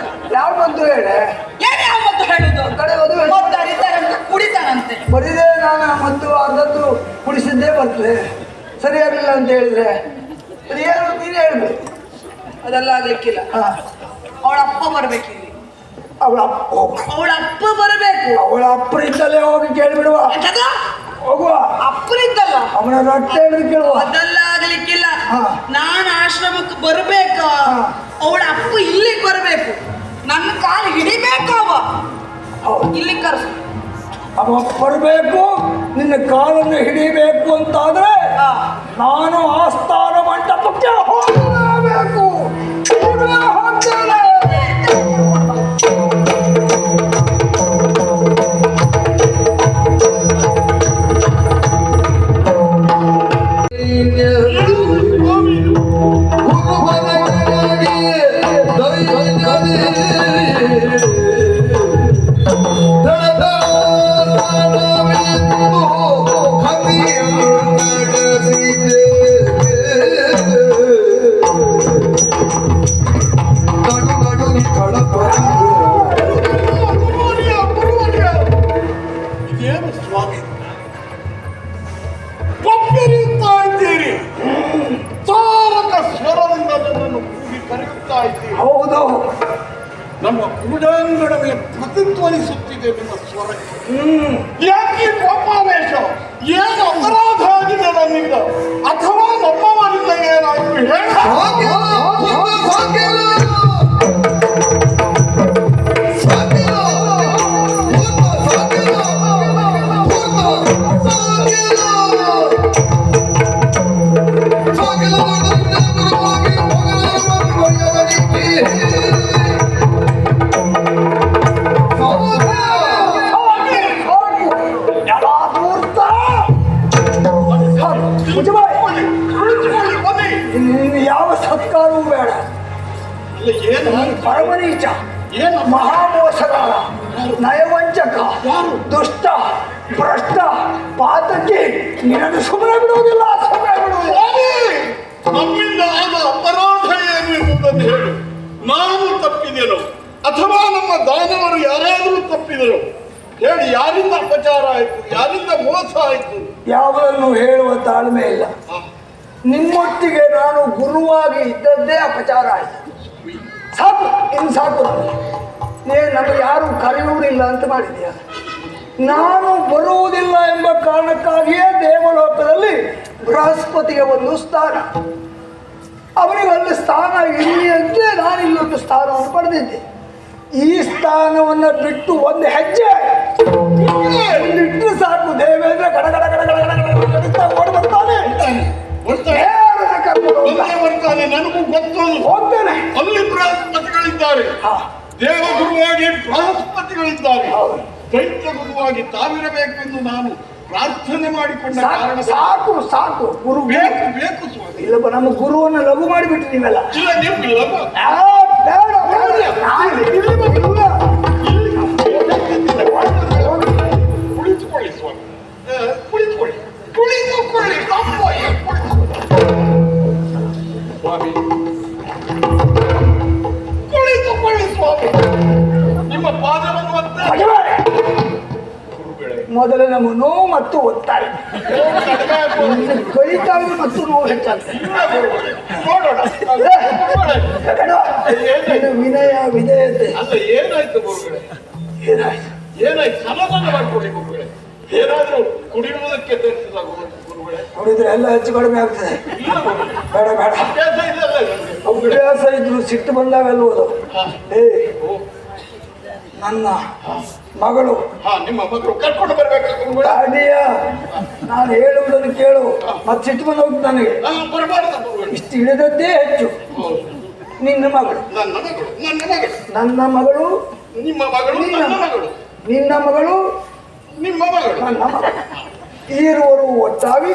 ಯಾವ ಮದ್ದು ಹೇಳೆ? ಏನ್ ಯಾವ ಮದ್ದು ಹೇಳುದು? ಕಡೆ ಮದುವೆ ಮದ್ದು ಅರಿತಾರಂತೆ, ಕುಡಿತಾರಂತೆ. ಬರಿದೇ ನಾನು ಮದ್ದು ಅರ್ಧದ್ದು ಕುಡಿಸಿದ್ದೇ ಬರ್ತದೆ. ಸರಿಯಾಗಲಿಲ್ಲ ಅಂತ ಹೇಳಿದ್ರೆ ಅದು ಏನು ನೀನು ಹೇಳ್ಬೇಕು. ಅದೆಲ್ಲ ಆಗ್ಲಿಕ್ಕಿಲ್ಲ. ಹಾ. ಅವಳ ಅಪ್ಪ ಬರ್ಬೇಕು ಇಲ್ಲಿ. ಅವಳ ಅವಳ ಅಪ್ಪ ಬರಬೇಕು. ಅವಳ ಅಪ್ಪನಿದ್ದಲೇ ಹೋಗಿ ಕೇಳಿಬಿಡುವ. ಎಂತದ? ಹೋಗುವ. ಅಪ್ಪನಿದ್ದಲ್ಲ, ಅವನ ರೊಟ್ಟೆ ಹಿಡಿದು ಕೇಳುವ. ಅದೆಲ್ಲ ಆಗ್ಲಿಕ್ಕಿಲ್ಲ. ಹಾ. ನಾನು ಆಶ್ರಮಕ್ಕೆ ಬರ್ಬೇಕ. ಹಾ. ಅವಳ ಅಪ್ಪ ಇಲ್ಲಿಗೆ ಬರ್ಬೇಕು. ನನ್ನ ಕಾಲು ಹಿಡಿಬೇಕು. ಹೌದು. ಇಲ್ಲಿ ಕರ್ಸು. ಅವ ಬರಬೇಕು, ನಿನ್ನ ಕಾಲನ್ನು ಹಿಡಿಬೇಕು ಅಂತಾದ್ರೆ ಹಾ. ನಾನು ಆಸ್ಥಾನ ಮಂಟಪಕ್ಕೆ ಹೋಗಲೇಬೇಕು. ಈಗಲೇ ಹೋಗ್ತೇನೆ. ಇದೇನು ಸ್ವಾಮಿ ಪಪ್ಪಿರಿಯುತ್ತಾ ಇದ್ದೀರಿ? ತಾರಕ ಸ್ವರದಿಂದ ನನ್ನನ್ನು ಕೂಗಿ ಕರೆಯುತ್ತಾ ಇದ್ದೀರಿ. ಹೌದು. ನಮ್ಮ ಪೂಜಾಂಗಣವೇ ಪ್ರತಿಧ್ವನಿಸುತ್ತಿದೆ ನಿಮ್ಮ ಸ್ವರಕ್ಕೆ. ಯಾಕೆ ಕೋಪಾವೇಶ? ಏನು ಅಪರಾಧ ಆಗಿದೆ ನನ್ನಿಂದ? ಅಥವಾ ನಮ್ಮವರಿಂದ ಏನಾದರೂ ಹೇಳ? ನೀನು ಯಾವ ಸತ್ಕಾರವೂ ಬೇಡ. ಅಲ್ಲ, ಏನು ಪರಮನೀಚ, ಏನು ಮಹಾಮೋಸಗಾರ, ನಯವಂಚಕ, ದುಷ್ಟ, ಭ್ರಷ್ಟ, ಪಾತಕಿ. ನಿನ್ನನ್ನು ಸುಮ್ಮನೆ ಬಿಡುವುದಿಲ್ಲ, ಸುಮ್ಮನೆ ಬಿಡುವುದಿಲ್ಲ. ಸ್ವಾಮಿ, ನಮ್ಮಿಂದ ಆದ ಅಪರಾಧ ಏನು ಎಂಬುದನ್ನು ಹೇಳು. ನಾನು ತಪ್ಪಿದೆನು ಅಥವಾ ನಮ್ಮ ದಾನವರು ಯಾರಾದರೂ ತಪ್ಪಿದರು? ಹೇಳಿ, ಯಾರಿಂದ ಅಪಚಾರ ಆಯಿತು? ಯಾರಿಂದ ಮೋಸ ಆಯಿತು? ಯಾವುದನ್ನು ಹೇಳುವ ತಾಳ್ಮೆ ಇಲ್ಲ. ನಿಮ್ಮೊಟ್ಟಿಗೆ ನಾನು ಗುರುವಾಗಿ ಇದ್ದದ್ದೇ ಅಪಚಾರ ಆಯಿತು. ಸಾಕು, ಇನ್ನು ಸಾಕು. ನಮಗೆ ಯಾರು ಕರೆಯುವುದಿಲ್ಲ ಅಂತ ಮಾಡಿದ್ಯಾ? ನಾನು ಬರುವುದಿಲ್ಲ ಎಂಬ ಕಾರಣಕ್ಕಾಗಿಯೇ ದೇವಲೋಕದಲ್ಲಿ ಬೃಹಸ್ಪತಿಗೆ ಒಂದು ಸ್ಥಾನ, ಅವನಿಗೆ ಒಂದು ಸ್ಥಾನ ಇಲ್ಲಿ ಅಂತ ನಾನು ಇಲ್ಲೊಂದು ಸ್ಥಾನವನ್ನು ಪಡೆದಿದ್ದೆ. ಈ ಸ್ಥಾನವನ್ನು ಬಿಟ್ಟು ಒಂದು ಹೆಜ್ಜೆ ಇಟ್ಟರೆ ಸಾಕು, ದೇವೇಂದ್ರ ಗಡ ಗಡ ಗಡ ಗಡ ಗಡ ಗಡಿತಾ ಓಡಿ ಬರ್ತಾನೆ. ಬರ್ತಾನೆ, ನನಗೂ ಗೊತ್ತು. ಹೋಗ್ತೇನೆ. ಅಲ್ಲಿ ಬೃಹಸ್ಪತಿಗಳಿದ್ದಾರೆ, ದೇವಗುರುವಾಗಿ ಬೃಹಸ್ಪತಿಗಳಿದ್ದಾರೆ. ದೈತ್ಯ ಗುರುವಾಗಿ ತಾವಿರಬೇಕೆಂದು ನಾನು ಪ್ರಾರ್ಥನೆ ಮಾಡಿಕೊಂಡ ಕಾರಣ ಸಾಕು ಸಾಕು. ಗುರು ಬೇಕು ಬೇಕು ಸ್ವಾಮಿ. ಇಲ್ಲಪ್ಪ, ನಮ್ಮ ಗುರುವನ್ನು ಲಘು ಮಾಡಿಬಿಟ್ಟು ನೀವೆಲ್ಲ. ಇಲ್ಲ, ನೀವು ಬೇಡ ಬೇಡ. ಕುಳಿತುಕೊಳ್ಳಿ ಸ್ವಾಮಿ, ಕುಳಿತುಕೊಳ್ಳಿ, ಕುಳಿತುಕೊಳ್ಳಿ. ಸ್ವಾಮಿ, ಕುಳಿತುಕೊಳ್ಳಿ ಸ್ವಾಮಿ. ನಿಮ್ಮ ಪಾದವನ್ನು ಮೊದಲು ನಮ್ಮ ನೋವು ಮತ್ತು ಒತ್ತಾಯ. ಕಡಿಮೆ ಆಗ್ಬೋದು. ಇನ್ನು ಕಲಿತಾಗ ಮತ್ತು ನೋವು ಹೆಚ್ಚಾಗ್ತದೆ. ನೋಡೋಣ. ಇದು ವಿನಯ ವಿಧೇಯತೆ. ಅಲ್ಲ ಏನಾಯ್ತು ಗುರುಗಳೇ? ಏನಾಯ್ತು? ಏನಾಯ್ತು? ಸಮಾಧಾನ ಮಾಡ್ಕೊಳ್ಳಿ ಗುರುಗಳೇ. ಏನಾದ್ರೂ ಕುಡಿಯುವುದಕ್ಕೆ ತರಿಸಿದ ಗುರುಗಳೇ? ನೋಡಿದ್ರೆ ಎಲ್ಲ ಹೆಚ್ಚು ಕಡಿಮೆ ಆಗ್ತದೆ. ಬೇಡ ಬೇಡ, ಅಭ್ಯಾಸ ಇದೆಯಲ್ಲ ನಿಮ್ಗೆ? ಅಭ್ಯಾಸ ಇದ್ರು ಸಿಟ್ಟು ಬಂದಾಗಲ್ವದು. ಏ ನನ್ನ ಮಗಳು ನಿಮ್ಮ ಮಕ್ಕಳು ಕರ್ಕೊಂಡು ಬರ್ಬೇಕು ಗುರುಗಳೇ. ಅಡಿಯ ನಾನು ಹೇಳುವುದನ್ನು ಕೇಳು. ಮತ್ತೆ ಸಿಟ್ಟು ಬಂದು ಹೋಗ್ತು ನನಗೆ. ಬರಬಾರ್ದು ಗುರುಗಳೇ. ಇಷ್ಟು ಇಳಿದದ್ದೇ ಹೆಚ್ಚು. ಹೌದು. ನಿನ್ನ ಮಗಳು ನನ್ನ ಮಗಳು, ನನ್ನ ಮಗಳು. ನನ್ನ ಮಗಳು, ನಿಮ್ಮ ಮಗಳು, ನನ್ನ ಮಗಳು. ನಿನ್ನ ಮಗಳು, ನಿಮ್ಮ ಮಗಳು. ನನ್ನ ಮಗಳು. ಈರುವರು ಒಟ್ಟಾಗಿ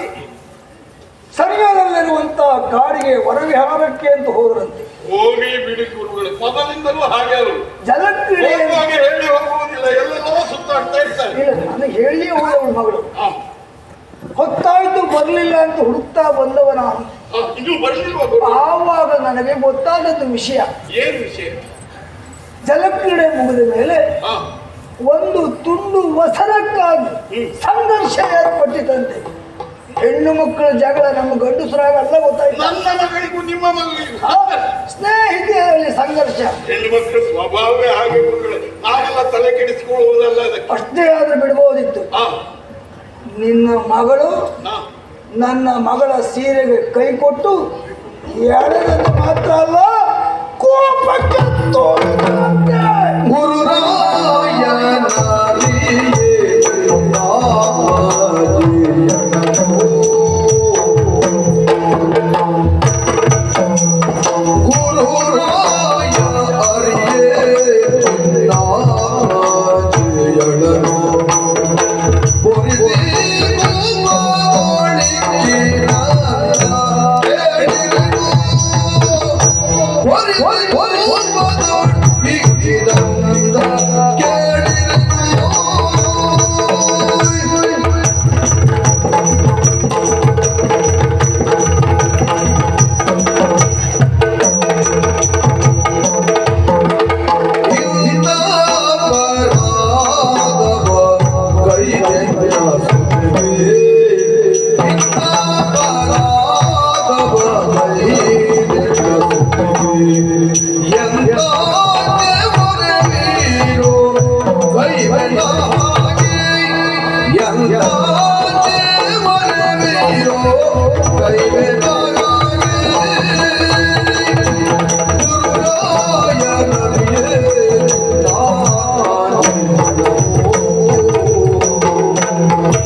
ಸಮಯದಲ್ಲಿರುವಂತಹ ಕಾಡಿಗೆ ವರವಿಹಾರಕ್ಕೆ ಅಂತ ಹೋದ್ರಂತೆ. ಹೋಗಿ ಬಿಡಿ ಗುರುಗಳೇ, ಮೊದಲಿಂದಲೂ ಹಾಗೆ ಅವರು ಜಲಕ್ರೀಡೆ ಹೋಗುವಾಗ ಹೇಳಿ ಹೋಗುವುದಿಲ್ಲ, ಎಲ್ಲೆಲ್ಲೋ ಸುತ್ತಾಡ್ತಾ ಇರ್ತಾರೆ. ಇಲ್ಲ, ನಾನು ಹೇಳಿಯೇ ಹೋದವಳು ಮಗಳು. ಹಾ. ಹೊತ್ತಾಯ್ತು ಬರ್ಲಿಲ್ಲ ಅಂತ ಹುಡುಕ್ತಾ ಬಂದವ ನಾನು. ಇದು ಬರ್ಲಿಲ್ವಾ ಗುರು? ಆವಾಗ ನನಗೆ ಗೊತ್ತಾದದ್ದು ವಿಷಯ. ಏನ್ ವಿಷಯ? ಜಲಕ್ರೀಡೆ ಮುಗಿದ ಮೇಲೆ ಹಾ. ಒಂದು ತುಂಡು ವಸರಕ್ಕಾಗಿ ಸಂಘರ್ಷ ಏರ್ಪಟ್ಟಿತಂತೆ. ಹೆಣ್ಣು ಮಕ್ಕಳ ಜಗಳ ನಮ್ಮ ಗಂಡಸರಾಗಲ್ಲ, ಗೊತ್ತಾಯ್ತು. ನನ್ನ ಮಗಳಿಗೂ ನಿಮ್ಮ ಮಗಳಿಗೂ ಸ್ನೇಹಿತೆಯರಲ್ಲಿ ಸಂಘರ್ಷ. ಹೆಣ್ಣು ಮಕ್ಕಳ ಸ್ವಭಾವವೇ ಹಾಗೆ ಗುರುಗಳೇ. ನಾವೆಲ್ಲ ತಲೆ ಕೆಡಿಸಿಕೊಳ್ಳುವುದಲ್ಲ ಅದಕ್ಕೆ. ಅಷ್ಟೇ ಆದ್ರೆ ಬಿಡ್ಬೋದಿತ್ತು. ಹಾ. ನಿನ್ನ ಮಗಳು ಹಾ. ನನ್ನ ಮಗಳ ಸೀರೆಗೆ ಕೈ ಕೊಟ್ಟು ಎಳೆದದ್ದು ಮಾತ್ರ ಅಲ್ಲ, ಕೋಪಕ್ಕೆ ತೋರಿದಂತೆ.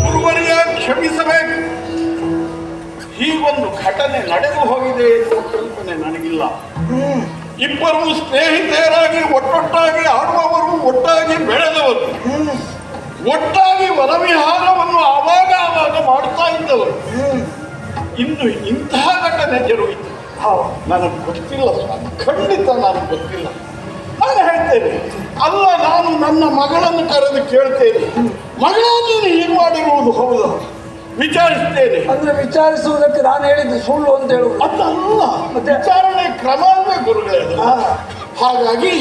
ಗುರುವರಿಯ ಕ್ಷಮಿಸಬೇಕು. ಹೀಗೊಂದು ಘಟನೆ ನಡೆದು ಹೋಗಿದೆ ಎನ್ನುವ ಕಲ್ಪನೆ ನನಗಿಲ್ಲ. ಇಬ್ಬರು ಸ್ನೇಹಿತೆಯರಾಗಿ ಒಟ್ಟೊಟ್ಟಾಗಿ ಆಡುವವರು, ಒಟ್ಟಾಗಿ ಬೆಳೆದವರು, ಒಟ್ಟಾಗಿ ವನವಿಹಾರವನ್ನು ಆವಾಗ ಮಾಡ್ತಾ ಇದ್ದವರು. ಇಂದು ಇಂತಹ ಘಟನೆ ಜರುಗಿತು. ನನಗೆ ಗೊತ್ತಿಲ್ಲ ಸ್ವಾಮಿ, ಖಂಡಿತ ನನಗೆ ಗೊತ್ತಿಲ್ಲ. ನಾನು ಹೇಳ್ತೇನೆ, ಅಲ್ಲ ನಾನು ನನ್ನ ಮಗಳನ್ನು ಕರೆದು ಕೇಳ್ತೇನೆ, ಮಗಳ ನೀನು ಹೀಗೆ ಮಾಡಿರುವುದು ಹೌದು? ವಿಚಾರಿಸ್ತೇನೆ. ಅಂದ್ರೆ ವಿಚಾರಿಸುವುದಕ್ಕೆ ನಾನು ಹೇಳಿದ್ದು ಸುಳ್ಳು ಅಂತ ಹೇಳುವುದು ಅದಲ್ಲ, ಮತ್ತೆ ವಿಚಾರಣೆ ಕ್ರಮ ಅಲ್ವೇ ಗುರುಗಳೇ ಅದು. ಹಾಗಾಗಿ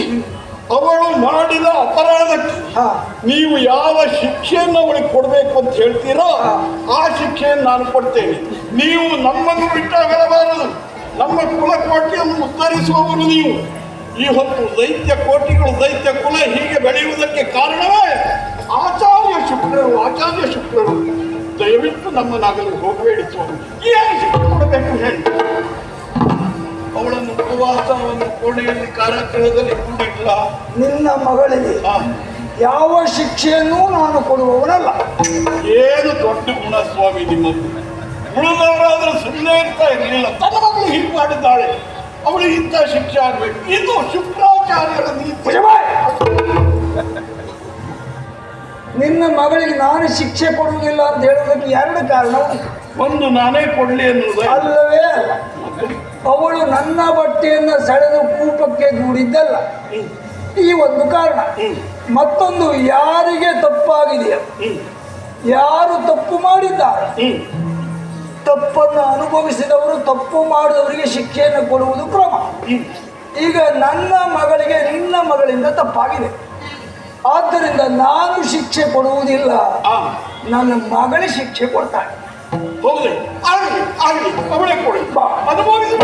ಅವಳು ಮಾಡಿದ ಅಪರಾಧಕ್ಕೆ ನೀವು ಯಾವ ಶಿಕ್ಷೆಯನ್ನು ಅವಳಿಗೆ ಕೊಡಬೇಕು ಅಂತ ಹೇಳ್ತೀರೋ ಆ ಶಿಕ್ಷೆಯನ್ನು ನಾನು ಕೊಡ್ತೇನೆ. ನೀವು ನಮ್ಮನ್ನು ಬಿಟ್ಟಾಗಲಬಾರದು. ನಮ್ಮ ಕುಲಕೋಟಿಯನ್ನು ಉದ್ಧರಿಸುವವರು ನೀವು. ಈ ಹೊತ್ತು ದೈತ್ಯ ಕೋಟಿಗಳು, ದೈತ್ಯ ಕುಲ ಹೀಗೆ ಬೆಳೆಯುವುದಕ್ಕೆ ಕಾರಣವೇ ಆಚಾರ್ಯ ಶುಕ್ರರು. ದಯವಿಟ್ಟು ನಮ್ಮನ್ನಾಗಲು ಹೋಗಬೇಡಿ ಸ್ವಾಮಿ. ಏನು ಶಿಕ್ಷೆ ಕೊಡಬೇಕು ಹೇಳಿ? ಅವಳನ್ನು ಉಪವಾಸವನ್ನು ಕೋಣೆಯಲ್ಲಿ ಕಾರಾಗೃಹದಲ್ಲಿ ಕೂಡಿಟ್ಲ. ನಿನ್ನ ಮಗಳಿಗೆ ಯಾವ ಶಿಕ್ಷೆಯನ್ನೂ ನಾನು ಕೊಡುವವನಲ್ಲ. ಏನು ದೊಡ್ಡ ಗುಣ ಸ್ವಾಮಿ ನಿಮ್ಮದು. ಉಳಿದವರಾದ್ರೆ ಸುಮ್ಮನೆ ಇರ್ತಾ ಇರಲಿಲ್ಲ. ತನ್ನ ಮಗಳು ಹೀಗೆ ಮಾಡಿದ್ದಾಳೆ, ಅವಳಿಗೆ ಇಂಥ ಶಿಕ್ಷೆ ಆಗ್ಬೇಕು. ಇದು ಶುಕ್ರಾಚಾರ್ಯರ ನೀತಿ. ನಿನ್ನ ಮಗಳಿಗೆ ನಾನು ಶಿಕ್ಷೆ ಕೊಡುವುದಿಲ್ಲ ಅಂತ ಹೇಳುವುದಕ್ಕೆ ಎರಡು ಕಾರಣ. ಒಂದು, ನಾನೇ ಕೊಡ್ಲಿ ಎನ್ನುವುದು ಅಲ್ಲವೇ ಅಲ್ಲ. ಅವಳು ನನ್ನ ಬಟ್ಟೆಯನ್ನು ಸೆಳೆದು ಕೂಪಕ್ಕೆ ದೂಡಿದ್ದಲ್ಲ, ಈ ಒಂದು ಕಾರಣ. ಮತ್ತೊಂದು, ಯಾರಿಗೆ ತಪ್ಪಾಗಿದೆಯೋ, ಯಾರು ತಪ್ಪು ಮಾಡಿದ್ದಾರೆ, ತಪ್ಪನ್ನು ಅನುಭವಿಸಿದವರು ತಪ್ಪು ಮಾಡಿದವರಿಗೆ ಶಿಕ್ಷೆಯನ್ನು ಕೊಡುವುದು ಕ್ರಮ. ಈಗ ನನ್ನ ಮಗಳಿಗೆ ನಿನ್ನ ಮಗಳಿಂದ ತಪ್ಪಾಗಿದೆ, ಆದ್ದರಿಂದ ನಾನು ಶಿಕ್ಷೆ ಕೊಡುವುದಿಲ್ಲ. ನನ್ನ ಮಗಳ ಶಿಕ್ಷೆ ಕೊಡ್ತಾಳೆ. ಹೌದೇ? ಆಗ್ಲಿ ಆಗ್ಲಿ, ಅವಳೇ ಕೊಡಿ. ಬಾ. ಅದು ಮುಗಿದು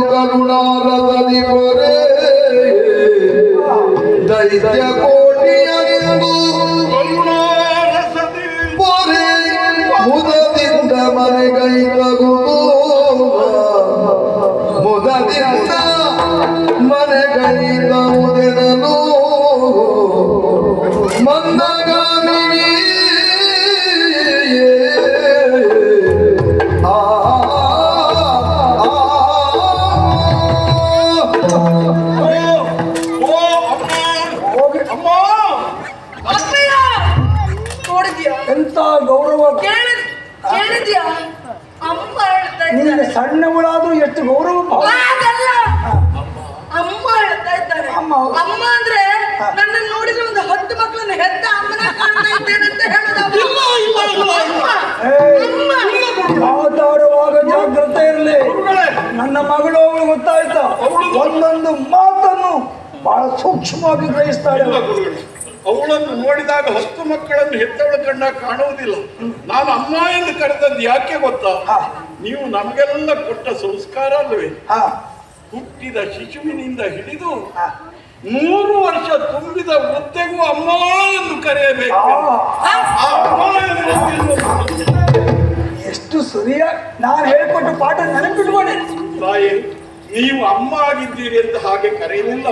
ಕರುಣಾರದಿ ಬರೆ ದೈತ್ಯ ಕೋಟಿಯಗೆಂದು ಕರುಣಾರಸದಿ ಬರೆ ಮುದದಿಂದ ಮನೆಗೈ ತಗುದು ಮುದದಿಂದ ಮನೆಗೈ ತಗುದೆನನು ಮಂದಗಾಮಿನಿ ಎಂತ ಗೌರವ. ಕೇಳಿದ್ಯಾ? ಅಮ್ಮ ಹೇಳ್ತಾ ನಿನ್ನ ಇದ್ದಾರೆ. ಸಣ್ಣವಳಾದ್ರೂ ಎಷ್ಟು ಗೌರವ ಭಾವ. ಹಾಗಲ್ಲ. ಅಮ್ಮ ಹೇಳ್ತಾ ಇದ್ದಾರೆ. ಅಮ್ಮ. ಅಮ್ಮ ಅಂದ್ರೆ ನನ್ನ ನೋಡಿದ್ರೆ ಒಂದು 10 ಮಕ್ಕಳನ್ನ ಹೆತ್ತ ಅಮ್ಮನ ಕಾಣ್ತಾ ಇದ್ದೇನೆ ಅಂತ ಹೇಳೋದು ಅಮ್ಮ. ಮಾತಾಡುವಾಗ ಜಾಗ್ರತೆ ಇರಲಿ. ನನ್ನ ಮಗಳು ಅವಳು ಗೊತ್ತಾಯ್ತಾ? ಒಂದೊಂದು ಮಾತನ್ನು ಬಹಳ ಸೂಕ್ಷ್ಮವಾಗಿ ಗ್ರಹಿಸ್ತಾಳೆ. ಅವಳನ್ನು ನೋಡಿದಾಗ 10 ಮಕ್ಕಳನ್ನು ಹೆತ್ತವಳ ಕಣ್ಣ ಕಾಣುವುದಿಲ್ಲ. ನಾನು ಅಮ್ಮ ಎಂದು ಕರೆದದ್ದು ಯಾಕೆ ಗೊತ್ತಾ? ನೀವು ನಮಗೆಲ್ಲ ಕೊಟ್ಟ ಸಂಸ್ಕಾರ ಅಲ್ಲವೇ? ಹುಟ್ಟಿದ ಶಿಶುವಿನಿಂದ ಹಿಡಿದು 3 ವರ್ಷ ತುಂಬಿದ ವೃದ್ಧೆಗೂ ಅಮ್ಮ ಎಂದು ಕರೆಯಬೇಕು. ಎಷ್ಟು ಸರಿಯಾಗಿ ನಾನು ಹೇಳ್ಕೊಟ್ಟ ಪಾಠ ನೆನಪಿಟ್ಕೊಂಡೆ. ತಾಯಿ, ನೀವು ಅಮ್ಮ ಆಗಿದ್ದೀರಿ ಅಂತ ಹಾಗೆ ಕರೆಯಲಿಲ್ಲ.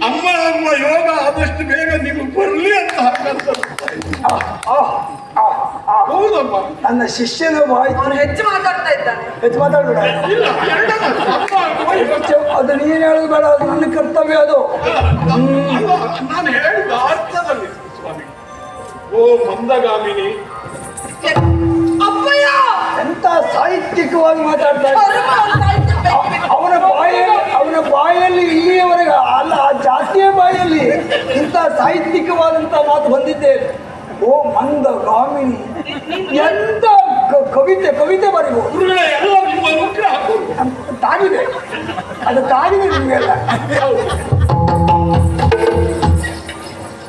ಅಮ್ಮ ಅಮ್ಮ ಯೋಗ ಆದಷ್ಟು ಬೇಗ ನಿಮಗೆ ಬರಲಿ ಅಂತ ಹೌದಮ್ಮ. ನನ್ನ ಶಿಷ್ಯನ ವಾಯ್ತು ಅವನು ಹೆಚ್ಚು ಮಾತಾಡ್ತಾ ಇದ್ದಾನೆ. ಹೆಚ್ಚು ಮಾತಾಡ್ಬೇಡ. ಇಲ್ಲ, ಎರಡನ್ನೂ ಅಮ್ಮ ಆಗುವ ಅದು ನೀನು ಹೇಳೋದು ಬೇಡ, ಅದು ನನ್ನ ಕರ್ತವ್ಯ. ಅದು ನಾನು ಹೇಳಿದ ಅರ್ಥದಲ್ಲಿ ಸ್ವಾಮಿ. ಓ ಮಂದಗಾಮಿನಿ, ಅಪ್ಪಯ್ಯ ಎಂತ ಸಾಹಿತ್ಯಿಕವಾಗಿ ಮಾತಾಡ್ತಾ ಇದ್ದ. ಪರಮ ಸಾಹಿತ್ಯ ಬೇಕು. ಅವನ ಬಾಯಲ್ಲಿ ಇಲ್ಲಿಯವರೆಗೆ ಅಲ್ಲ, ಆ ಜಾತಿಯ ಬಾಯಲ್ಲಿ ಇಂಥ ಸಾಹಿತ್ಯಿಕವಾದಂತ ಮಾತು ಬಂದಿದ್ದೇನೆ. ಓ ಮಂದಗಾಮಿನಿ, ಎಂತ ಕವಿತೆ ಬರೀಬಹುದು. ಗುರುಗಳೇ ಎಲ್ಲ ನಿಮ್ಮ ಅನುಗ್ರಹ ಕೊಡು. ತಾಗಿದೆ, ಅದು ತಾಗಿದೆ ನಿಮಗೆಲ್ಲ.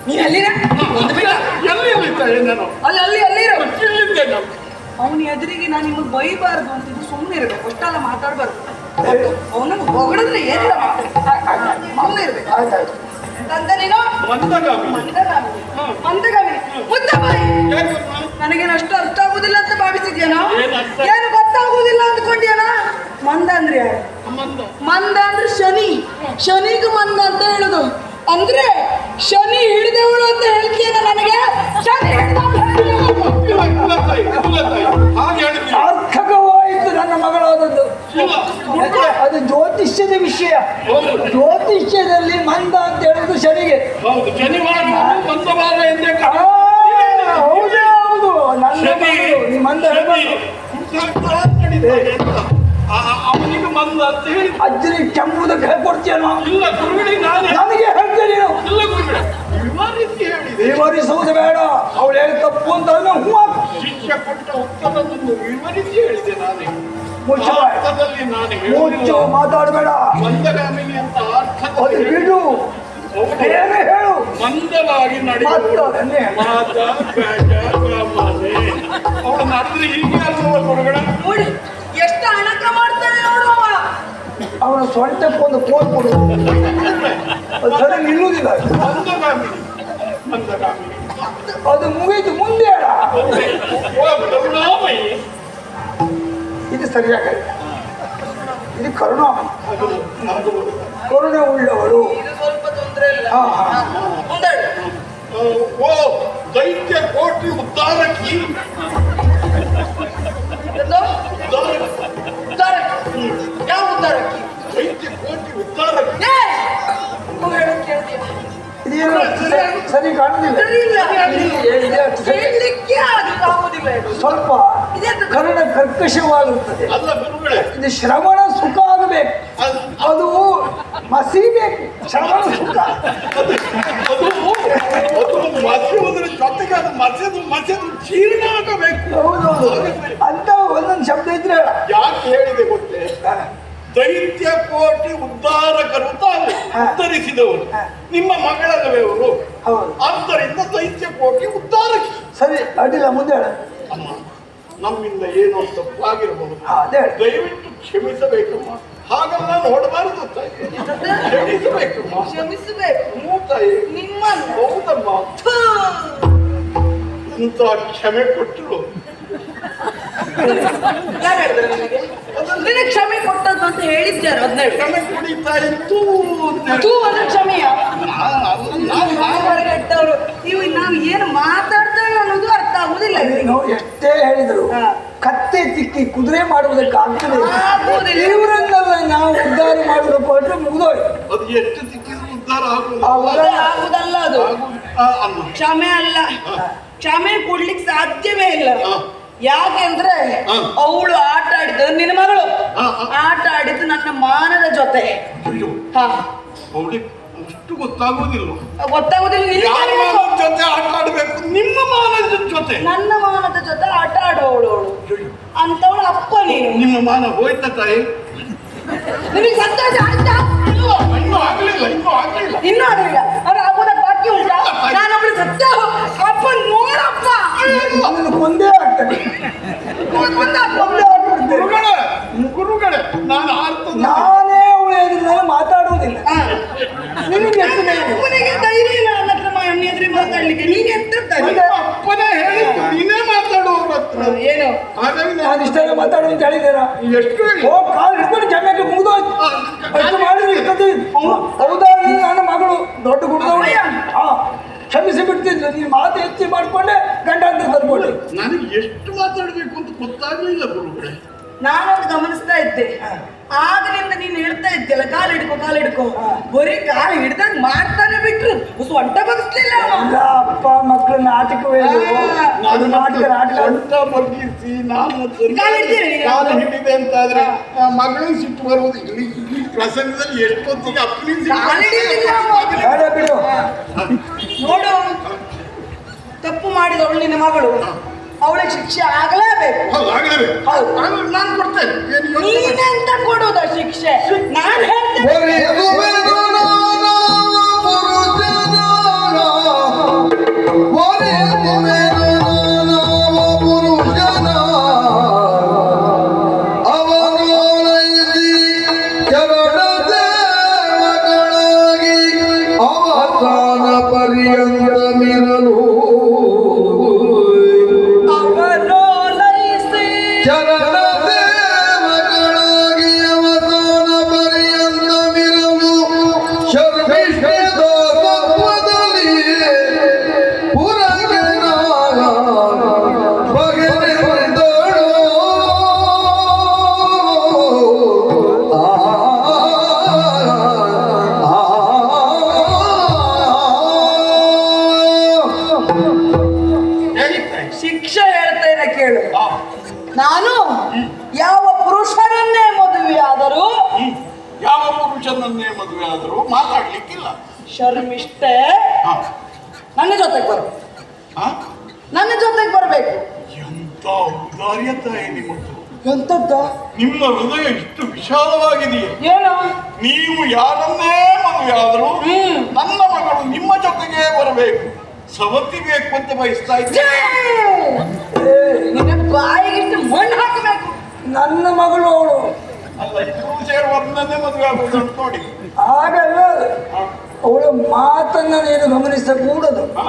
ನೀನ್ ಅಲ್ಲಿರ ಒಂದು ಬೇಡ. ಎಲ್ಲಿ ಇರ್ತಾರೆ ನಾನು? ಅಲ್ಲಿ ಅಲ್ಲಿರೋ. ಇಲ್ಲಿದ್ದೆ ನಾನು. ಅವನ ಎದುರಿಗೆ ನಾನು ನಿಮಗೆ ಬೈಬಾರ್ದು ಅಂತಿದ್ದು ಸುಮ್ಮನೆ ಇರ್ಬೇಕು. ಅಷ್ಟೆಲ್ಲ ಮಾತಾಡ್ಬಾರ್ದು. ಅವನನ್ನು ಹೊಗಳಿದ್ರೆ ಏನಿಲ್ಲ ಸುಮ್ಮನೆ ಇರ್ಬೇಕು ಅಂತ ನೀನು. ಮಂದಗಾಮಿ ಮಂದಗಾಮಿ ಮುದ್ದಬಾಯಿ. ಯಾಕಮ್ಮ? ನನಗೇನು ಅಷ್ಟು ಅರ್ಥ ಆಗುದಿಲ್ಲ ಅಂತ ಭಾವಿಸಿದ್ಯಾನೋ? ಏನು ಅರ್ಥ? ಏನು ಗೊತ್ತಾಗುದಿಲ್ಲ ಅಂದ್ಕೊಂಡ್ಯಾನ? ಮಂದ ಅಂದ್ರೆ ಯಾರು? ಮಂದ ಮಂದ ಅಂದ್ರೆ ಶನಿ. ಶನಿಗೂ ಮಂದ ಅಂತ ಹೇಳುದು. ಅಂದ್ರೆ ಶನಿ ಹಿಡಿದವಳು ಅಂತ ಹೇಳ್ತೀಯನ ನನಗೆ? ಶನಿ ಹಾಗೆ ಹೇಳಿದ್ವಿ. ಸಾರ್ಥಕವಾಯಿತು ನನ್ನ ಮಗಳಾದದ್ದು. ಇಲ್ಲ, ಅದು ಜ್ಯೋತಿಷ್ಯದ ವಿಷಯ. ಜ್ಯೋತಿಷ್ಯದಲ್ಲಿ ಮಂದ ಅಂತ ಹೇಳುದು ಶನಿಗೆ. ಹೌದು, ಶನಿವಾರ ಮಂದವಾರ ಎಂದೇ ಹೌದೇ ಹೌದು. ನನ್ನ ಮಗಳು ಈ ಮಂದ ಅವನಿಗೆ ಮಂದ ಅಂತ ಹೇಳಿ ಅಜ್ಜನಿಗೆ ಕೆಂಪುದಕ್ಕೆ ಹೇಳ್ಕೊಡ್ತೀಯನೋ? ಇಲ್ಲ ಗುರುಗಳಿಗೆ ನಾನು ನನಗೆ ಹೇಳ್ತೇನೆ ನೀನು. ಇಲ್ಲ ಗುರುಗಳೇ, ವಿವರಿಸಿ ಹೇಳಿದೆ. ವಿವರಿಸುವುದು ಬೇಡ. ಅವಳು ಹೇಳಿ ತಪ್ಪು ಅಂತ ಹೂವು ಶಿಷ್ಯ ಕೊಟ್ಟ ಉತ್ತರವನ್ನು ವಿವರಿಸಿ ಹೇಳಿದೆ ನಾನೇ. ಮುಚ್ಚು ಅರ್ಥದಲ್ಲಿ ನಾನು ಮುಚ್ಚು, ಹೇಳಿಲ್ಲ. ಮಾತಾಡಬೇಡ. ಮಂದಗಾಮಿನಿ ಅಂತ ಅದು ಅರ್ಥದಲ್ಲಿ ಬಿಡು. ಏನೇ ಹೇಳು. ಮಂದವಾಗಿ ನಡೆಯುವವಳು. ಮಾತಾಡನೆ. ಮಾತ ಬೇಟ ಬ್ರಾಹ್ಮಣೆ. ಅವಳು ನಡೆದ್ರೆ ಹೀಗೆ ಅಲ್ವ ಗುರುಗಳ? ನೋಡಿ ಎಷ್ಟು ಅಣಕ ಮಾಡ್ತಾನೆ ನೋಡು ಅವ. ಅವನ ಸೊಂಟಕ್ಕೊಂದು ಕೋಲ್ ಕೊಡು. ಅದು ಸರಿ ನಿಲ್ಲುವುದಿಲ್ಲ. ಮಂದಗಾಮಿನಿ ಮಂದಗಾಮಿನಿ. ಅದು ಮುಗಿದು ಮುಂದೆ ಹೇಳ. ಓ ಕರುಣಾಮಯಿ. ಇದು ಸರಿಯಾಗಿ ಇದು ಕರುಣಾಮಯಿ. ಅದು ಕರುಣೆ ಉಳ್ಳವಳು. ಇದು ಸ್ವಲ್ಪ ತೊಂದರೆ ಇಲ್ಲ. ಹಾ, ಹಾ. ಮುಂದೆ ಓ ದೈತ್ಯ ಕೋಟಿ ಉದ್ಧಾರಕಿ. ಸರಿ ಕಾಣುದಿಲ್ಲ. ಸರಿ ಇಲ್ಲ. ಇದೆ ಅಷ್ಟು ಸರಿ. ಹೇಳಲಿಕ್ಕೆ ಆಗುದಿಲ್ಲ ಇದು. ಸ್ವಲ್ಪ ಇದೆಂತ ಕರ್ಣ ಕರ್ಕಶವಾಗುತ್ತದೆ. ಅಲ್ಲ ಗುರುಗಳೇ, ಇದು ಶ್ರವಣ ಸುಖ ಆಗಬೇಕು, ಅದು ಮಸೀಬೇಕು. ಶ್ರವಣ ಸುಖ ಅದು ಮಸೆಯುವುದರ ಜೊತೆಗೆ ಅದು ಮಸೆದು ಜೀರ್ಣ ಆಗಬೇಕು. ಹೌದೌದು, ಅಂತ ಒಂದೊಂದು ಶಬ್ದ ಇದ್ರೆ ಹೇಳ. ಯಾಕೆ ಹೇಳಿದೆ ಗೊತ್ತೇ? ದೈತ್ಯ ಕೋಟಿ ಉದ್ಧಾರಕರು ತಾವು, ಉದ್ಧರಿಸಿದವರು ನಿಮ್ಮ ಮಗಳಲ್ಲವೇ ಅವರು. ಹೌದು, ಆದ್ದರಿಂದ ದೈತ್ಯ ಕೋಟಿ ಉದ್ಧಾರಕಿ. ಸರಿ ಅಡ್ಡಿಲ್ಲ, ಮುಂದೆ ಹೇಳ. ಅಮ್ಮ, ನಮ್ಮಿಂದ ಏನೋ ತಪ್ಪಾಗಿರಬಹುದು, ಅದೇ ಹೇಳು. ದಯವಿಟ್ಟು ಕ್ಷಮಿಸಬೇಕಮ್ಮ. ಹಾಗೆಲ್ಲ ನೋಡಬಾರದು ತಾಯಿ, ಕ್ಷಮಿಸಬೇಕಮ್ಮ. ಕ್ಷಮಿಸಬೇಕು ಹ್ಞೂ ತಾಯಿ, ನಿಮ್ಮನ್ನು. ಹೌದಮ್ಮ. ಥು. ಅಂತ ಕ್ಷಮೆ ಕೊಟ್ಟರು. ಯಾರು ಹೇಳಿದ್ರು ನಿನಗೆ? ನಿನಗೆ ಕ್ಷಮೆ ಕೊಟ್ಟದ್ದು ಅಂತ ಹೇಳಿದ್ಯಾರು? ಅದನ್ನ ಹೇಳಿ. ಕ್ಷಮೆ ಕುಡಿತಾ ಇತ್ತು ತೂ ಅದು ಕ್ಷಮೆಯ ಇಟ್ಟವರು ನೀವು ನಾವು ಏನು ಮಾತಾಡ್ತೇವೆ ಅನ್ನೋದು ಅರ್ಥ ಆಗುದಿಲ್ಲ. ನೀನು ಎಷ್ಟೇ ಹೇಳಿದ್ರು ಹಾ. ಕತ್ತೆ ತಿಕ್ಕಿ ಕುದುರೆ ಮಾಡುವುದಕ್ಕೆ ಆಗ್ತದೆ. ಆಗುವುದಿಲ್ಲ. ಇವರನ್ನೆಲ್ಲ ನಾವು ಉದ್ಧಾರ ಮಾಡುವುದಕ್ಕೆ ಹೊರಟ್ರೆ ಮುಗಿದೋಯ್ತು. ಅದು ಎಷ್ಟು ಸಿಕ್ಕಿದ್ರು ಉದ್ಧಾರ ಆಗುವುದು. ಅದು ಆಗುದಲ್ಲ, ಅದು ಅಮ್ಮ, ಕ್ಷಮೆ ಅಲ್ಲ. ಕ್ಷಮೆ ಕೊಡ್ಲಿಕ್ಕೆ ಸಾಧ್ಯವೇ ಇಲ್ಲ. ಹಾ. ಯಾಕೆಂದ್ರೆ ಹಾ. ಅವಳು ಆಟ ಆಡಿದ್ದು, ನಿನ್ನ ಮಗಳು ಹಾ, ಹಾ. ಆಟ ಆಡಿದ್ದು ನನ್ನ ಮಾನದ ಜೊತೆ. ಅಯ್ಯೋ, ಹಾ, ಅವಳಿಗೆ ಅಷ್ಟು ಗೊತ್ತಾಗುವುದಿಲ್ಲ. ಗೊತ್ತಾಗುದಿಲ್ಲ. ನಿನಗೆ ಯಾರ ಮಾನದ ಜೊತೆ ಆಟ ಆಡಬೇಕು? ನಿಮ್ಮ ಮಾನದ ಜೊತೆ. ನನ್ನ ಮಾನದ ಜೊತೆ ಆಟ ಆಡುವವಳು ಅವಳು ಅಂತವಳು ಅಪ್ಪ ನೀನು. ನಿಮ್ಮ ಮಾನ ಹೋಯ್ತ ತಾಯಿ? ನಿನಗೆ ಸಂತೋಷ ಆಯ್ತಾ? ಇಲ್ವೋ? ಇನ್ನೂ ಆಗ್ಲಿಲ್ಲ. ಇನ್ನೂ ಆಗಲಿಲ್ಲ. ಅದು ಆಗೋದಕ್ಕೆ ಬಾಕಿ ಉಂಟಾ? ನಾನೊಬ್ಳು ಸತ್ಯ ಅಪ್ಪ ನೋಡಪ್ಪ. ನನ್ನನ್ನು ಕೊಂದೇ ಆಗ್ತದೆ. ಒಂದ ಅಪ್ಪ. ಗುರುಗಳೇ, ನಾನು ಅರ್ಥ ನಾನೇ ಅವಳು ಎದುರು ಮಾತಾಡುವುದಿಲ್ಲ. ಹಾ. ನಿನಗೆ ಎಷ್ಟು ಧೈರ್ಯ? ಅಪ್ಪನಿಗೆ ಧೈರ್ಯ ಇಲ್ಲ ನನ್ನ ಹತ್ರ ಎದುರು ಮಾತಾಡ್ಲಿಕ್ಕೆ. ನೀನು ಎತ್ತಿರ್ತಾನೆ ಅಪ್ಪನೇ ಹೇಳಿ ನೀನೇ ಮಾತಾಡುವವ್ರ ಹತ್ರ. ಏನು ಹಾಗಾಗಿ ನಾನು ಇಷ್ಟೆಲ್ಲ ಮಾತಾಡು ಅಂತ ಹೇಳಿದ್ದೀರಾ? ಎಷ್ಟು ಹೇಳಿ? ಓ, ಕಾಲು ಹಿಡ್ಕೊಂಡು ಚೆನ್ನಾಗಿ ಮುಗಿದೋಯ್ತು. ಅಷ್ಟು ಮಾಡಿದ್ರೆ ಇಷ್ಟೊತ್ತಿ ಹೌದಾ, ನೀನು ನನ್ನ ಮಗಳು ದೊಡ್ಡ ಗುಡ್ದವಳು. ಹಾ, ಕ್ಷಮಿಸಿ ಬಿಡ್ತಿದ್ಲು. ನೀನು ಮಾತು ಹೆಚ್ಚಿ ಮಾಡ್ಕೊಂಡೆ ಗಂಡಾಂತರ ತಂದ್ಕೊಡಿ. ನನಗೆ ಎಷ್ಟು ಮಾತಾಡಬೇಕು ಅಂತ ಗೊತ್ತಾಗ್ಲಿಲ್ಲ ಗುರುಗಳೇ. ನಾನೊಂದು ಗಮನಿಸ್ತಾ ಇದ್ದೆ. ಆಗಲಿಂದ ನೀನು ಹೇಳ್ತಾ ಇದ್ದೆಲ್ಲ ಕಾಲು ಹಿಡ್ಕೊ. ಬರೀ ಕಾಲು ಹಿಡ್ದಾಗ ಮಾಡ್ತಾನೆ ಬಿಟ್ರು ಸೊಂಟ ಬಗ್ಸ್ಲಿಲ್ಲ ಅವ. ಇಲ್ಲ, ಅಪ್ಪ ಮಕ್ಕಳು ನಾಟಕವೇ ಇದು. ಅದು ನಾಟಕ ಸೊಂಟ ಬಗ್ಗಿಸಿ ನಾನು ಕಾಲು ಹಿಡ್ತೀರಿ ನೀವು? ಕಾಲು ಹಿಡಿದೆ ಅಂತಾದ್ರೆ ಮಗಳಿಗೆ ಸಿಟ್ಟು ಬರುವುದು. ಇಲ್ಲಿ ಈ ಪ್ರಸಂಗದಲ್ಲಿ ಎಷ್ಟೊತ್ತಿಗೆ ಅಪ್ಪನಿಗೆ ಕಾಲು ಹಿಡಿಯುವುದಿಲ್ಲ ಅವ. ಬೇಡ ಬಿಡು. ನೋಡು, ತಪ್ಪು ಮಾಡಿದವಳು ನಿನ್ನ ಮಗಳು, ಅವಳಿಗೆ ಶಿಕ್ಷೆ ಆಗಲೇಬೇಕು. ಹೌದು. ನಾನು ಕೊಡ್ತೇನೆ. ಏನು ಯೋಚನೆ ಮಾಡಿ. ನೀನೆಂತ ಕೊಡುವುದ ಶಿಕ್ಷೆ? ನಾನು ಹೇಳ್ತೇನೆ. ಒರೆಯುವೆನು ನಾನು ಪುರುಷನ, ಒರೆಯುವೆನು ನಾನು ಪುರುಷನ, ಅವನೊಲೈಸಿ ಚರಣ ಸೇವಕಳಾಗಿ ಅವಸಾನ ಪರ್ಯಂತಮಿರಲು. ಅವನೋಲೈಸಿ ಚರಣ ಸೇವಕಳಾಗಿ ಅವಸಾನ ಪರ್ಯಂತಮಿರಲು. ಶರ್ಮಿಷ್ಠದ ತತ್ವದಲ್ಲಿ ಪುರಗೆನಾಗ ಬಗೆದೆಂದಳು. ಶಿಕ್ಷೆ ಹೇಳ್ತೇನೆ ಕೇಳು. ನಾನು ಯಾವ ಪುರುಷರನ್ನೇ ಮದುವೆಯಾದರೂ ಯಾವ ಪುರುಷನನ್ನೇ ಮದುವೆ ಆದರೂ ಮಾತಾಡ್ಲಿಕ್ಕಿಲ್ಲ. ಶರ್ಮಿಷ್ಠೆ ಹಾ. ನನ್ನ ಜೊತೆಗೆ ಬರ್ಬೇಕು. ಹಾ? ನನ್ನ ಜೊತೆಗೆ ಬರ್ಬೇಕು. ಎಂತ ಔದಾರ್ಯ ತಾಯಿ ನಿಮ್ಮದು. ಎಂತದ್ದ? ನಿಮ್ಮ ಹೃದಯ ಇಷ್ಟು ವಿಶಾಲವಾಗಿದೆಯೇ? ಏನು? ನೀವು ಯಾರನ್ನೇ ಮದುವೆ ಆದರೂ ನನ್ನ ಮಗಳು ನಿಮ್ಮ ಜೊತೆಗೆ ಬರಬೇಕು, ಸವತಿ ಬೇಕು ಅಂತ ಬಯಸ್ತಾ ಇದ್ದೆ. ನಿನ್ನ ಬಾಯಿಗಿಟ್ಟು ಮಣ್ಣು ಹಾಕಬೇಕು. ನನ್ನ ಮಗಳು ಅವಳು. ಅಲ್ಲ, ಇಬ್ಬರು ಸೇರಿ ಒಬ್ಬನನ್ನೇ ಮದುವೆ ಆಗುವುದು ಅಂತ ನೋಡಿ. ಹಾಗಲ್ಲ, ಅವಳ ಮಾತನ್ನ ನೀನು ಗಮನಿಸಕೂಡದು, ಹಾ.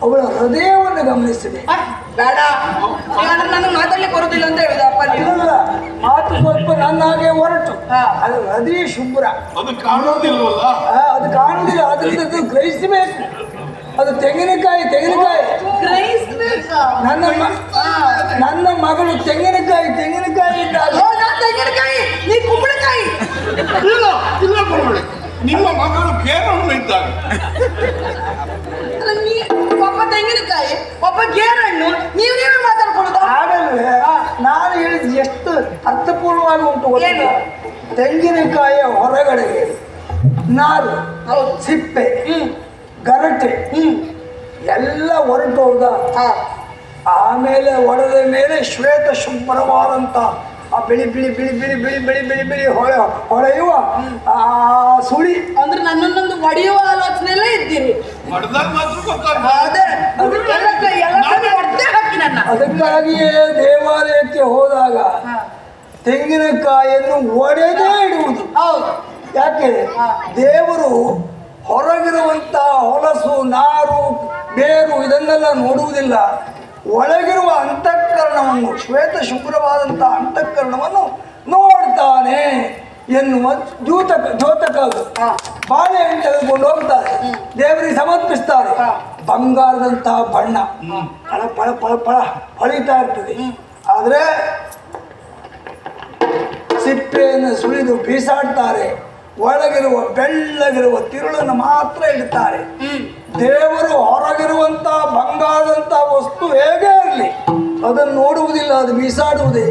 ಅವಳ ಹೃದಯವನ್ನು ಗಮನಿಸಬೇಕು. ಬೇಡ, ಹಾಗಾದ್ರೆ ನನಗೆ ಮಾತಾಡ್ಲಿಕ್ಕೆ ಬರುದಿಲ್ಲ ಅಂತ ಹೇಳಿದ ಅಪ್ಪ ನೀವು. ಇಲ್ಲ, ಮಾತು ಸ್ವಲ್ಪ ನನ್ನ ಹಾಗೆ ಹೊರಟು, ಹಾ. ಅದು ಹೃದಯ ಶುಭ್ರ. ಅದು ಕಾಣೋದಿಲ್ವಲ್ಲ. ಅದು ಕಾಣುವುದಿಲ್ಲ, ಅದರಿಂದ ಅದು ಗ್ರಹಿಸಬೇಕು. ಅದು ತೆಂಗಿನಕಾಯಿ ಗ್ರಹಿಸ್ಬೇಕಾ? ನನ್ನ ಮಗಳು ತೆಂಗಿನಕಾಯಿ ಇದ್ದಾಗ ಓ, ನಾನ್ ತೆಂಗಿನಕಾಯಿ, ನೀ ಕುಂಬಳಕಾಯಿ. ಇಲ್ಲ ಇಲ್ಲ ಬರಬೇಡಿ. ನಿಮ್ಮ ಮಗಳು ಕೇರಳ ಇದ್ದಾಗ ಉಂಟು ಗೊತ್ತಿಲ್ಲ. ತೆಂಗಿನಕಾಯಿಯ ಹೊರಗಡೆಗೆ ನಾರು, ಸಿಪ್ಪೆ, ಗರಟೆ ಎಲ್ಲ ಹೊರಟು ಹೋದ. ಆಮೇಲೆ ಒಡೆದ ಮೇಲೆ ಶ್ವೇತ ಶುಭ್ರವಾದಂತ ಆ ಬಿಳಿ ಬಿಳಿ ಬಿಳಿ ಬಿಳಿ ಬಿಳಿ ಬಿಳಿ ಬಿಳಿ ಬಿಳಿ ಹೊಳೆಯುವ ಆ ಸುಳಿ. ಅಂದ್ರೆ ನನ್ನನ್ನೊಂದು ಒಡೆಯುವ ಆಲೋಚನೆಯಲ್ಲೇ ಇದ್ದೀರಿ. ಹೊಡೆದಾಗ ಮಾತ್ರ ಗೊತ್ತಾಗ್ತದೆ. ಅದೇ ಎಲ್ಲ ಹೊಡೆದೇ ಹಾಕಿ ನನ್ನ. ಅದಕ್ಕಾಗಿಯೇ ದೇವಾಲಯಕ್ಕೆ ಹೋದಾಗ ತೆಂಗಿನಕಾಯಿಯನ್ನು ಒಡೆದೇ ಇಡುವುದು. ಹೌದು. ಯಾಕೆ? ದೇವರು ಹೊರಗಿರುವಂತ ಹೊಲಸು, ನಾರು, ಬೇರು ಇದನ್ನೆಲ್ಲ ನೋಡುವುದಿಲ್ಲ. ಒಳಗಿರುವ ಅಂತಃಕರಣವನ್ನು, ಶ್ವೇತ ಶುಭ್ರವಾದಂಥ ಅಂತಃಕರಣವನ್ನು ನೋಡ್ತಾನೆ ಎನ್ನುವ ದ್ಯೋತಕ ಅದು. ಬಾಳೆಹಣ್ಣು ತೆಗೆದುಕೊಂಡು ಹೋಗ್ತಾರೆ, ದೇವರಿಗೆ ಸಮರ್ಪಿಸ್ತಾರೆ. ಬಂಗಾರದಂತಹ ಬಣ್ಣ ಪಳ ಪಳ ಪಳ ಪಳ ಹೊಳಿತಾ ಇರ್ತದೆ. ಆದರೆ ಸಿಪ್ಪೆಯನ್ನು ಸುಳಿದು ಬೀಸಾಡ್ತಾರೆ. ಒಳಗಿರುವ ಬೆಳ್ಳಗಿರುವ ತಿರುಳನ್ನು ಮಾತ್ರ ಇಡ್ತಾರೆ. ದೇವರು ಹೊರಗಿರುವಂತ ಬಂಗಾರದಂತ ವಸ್ತು ಹೇಗೆ ಇರಲಿ ಅದನ್ನು ನೋಡುವುದಿಲ್ಲ, ಅದು ಬೀಸಾಡುವುದೇ.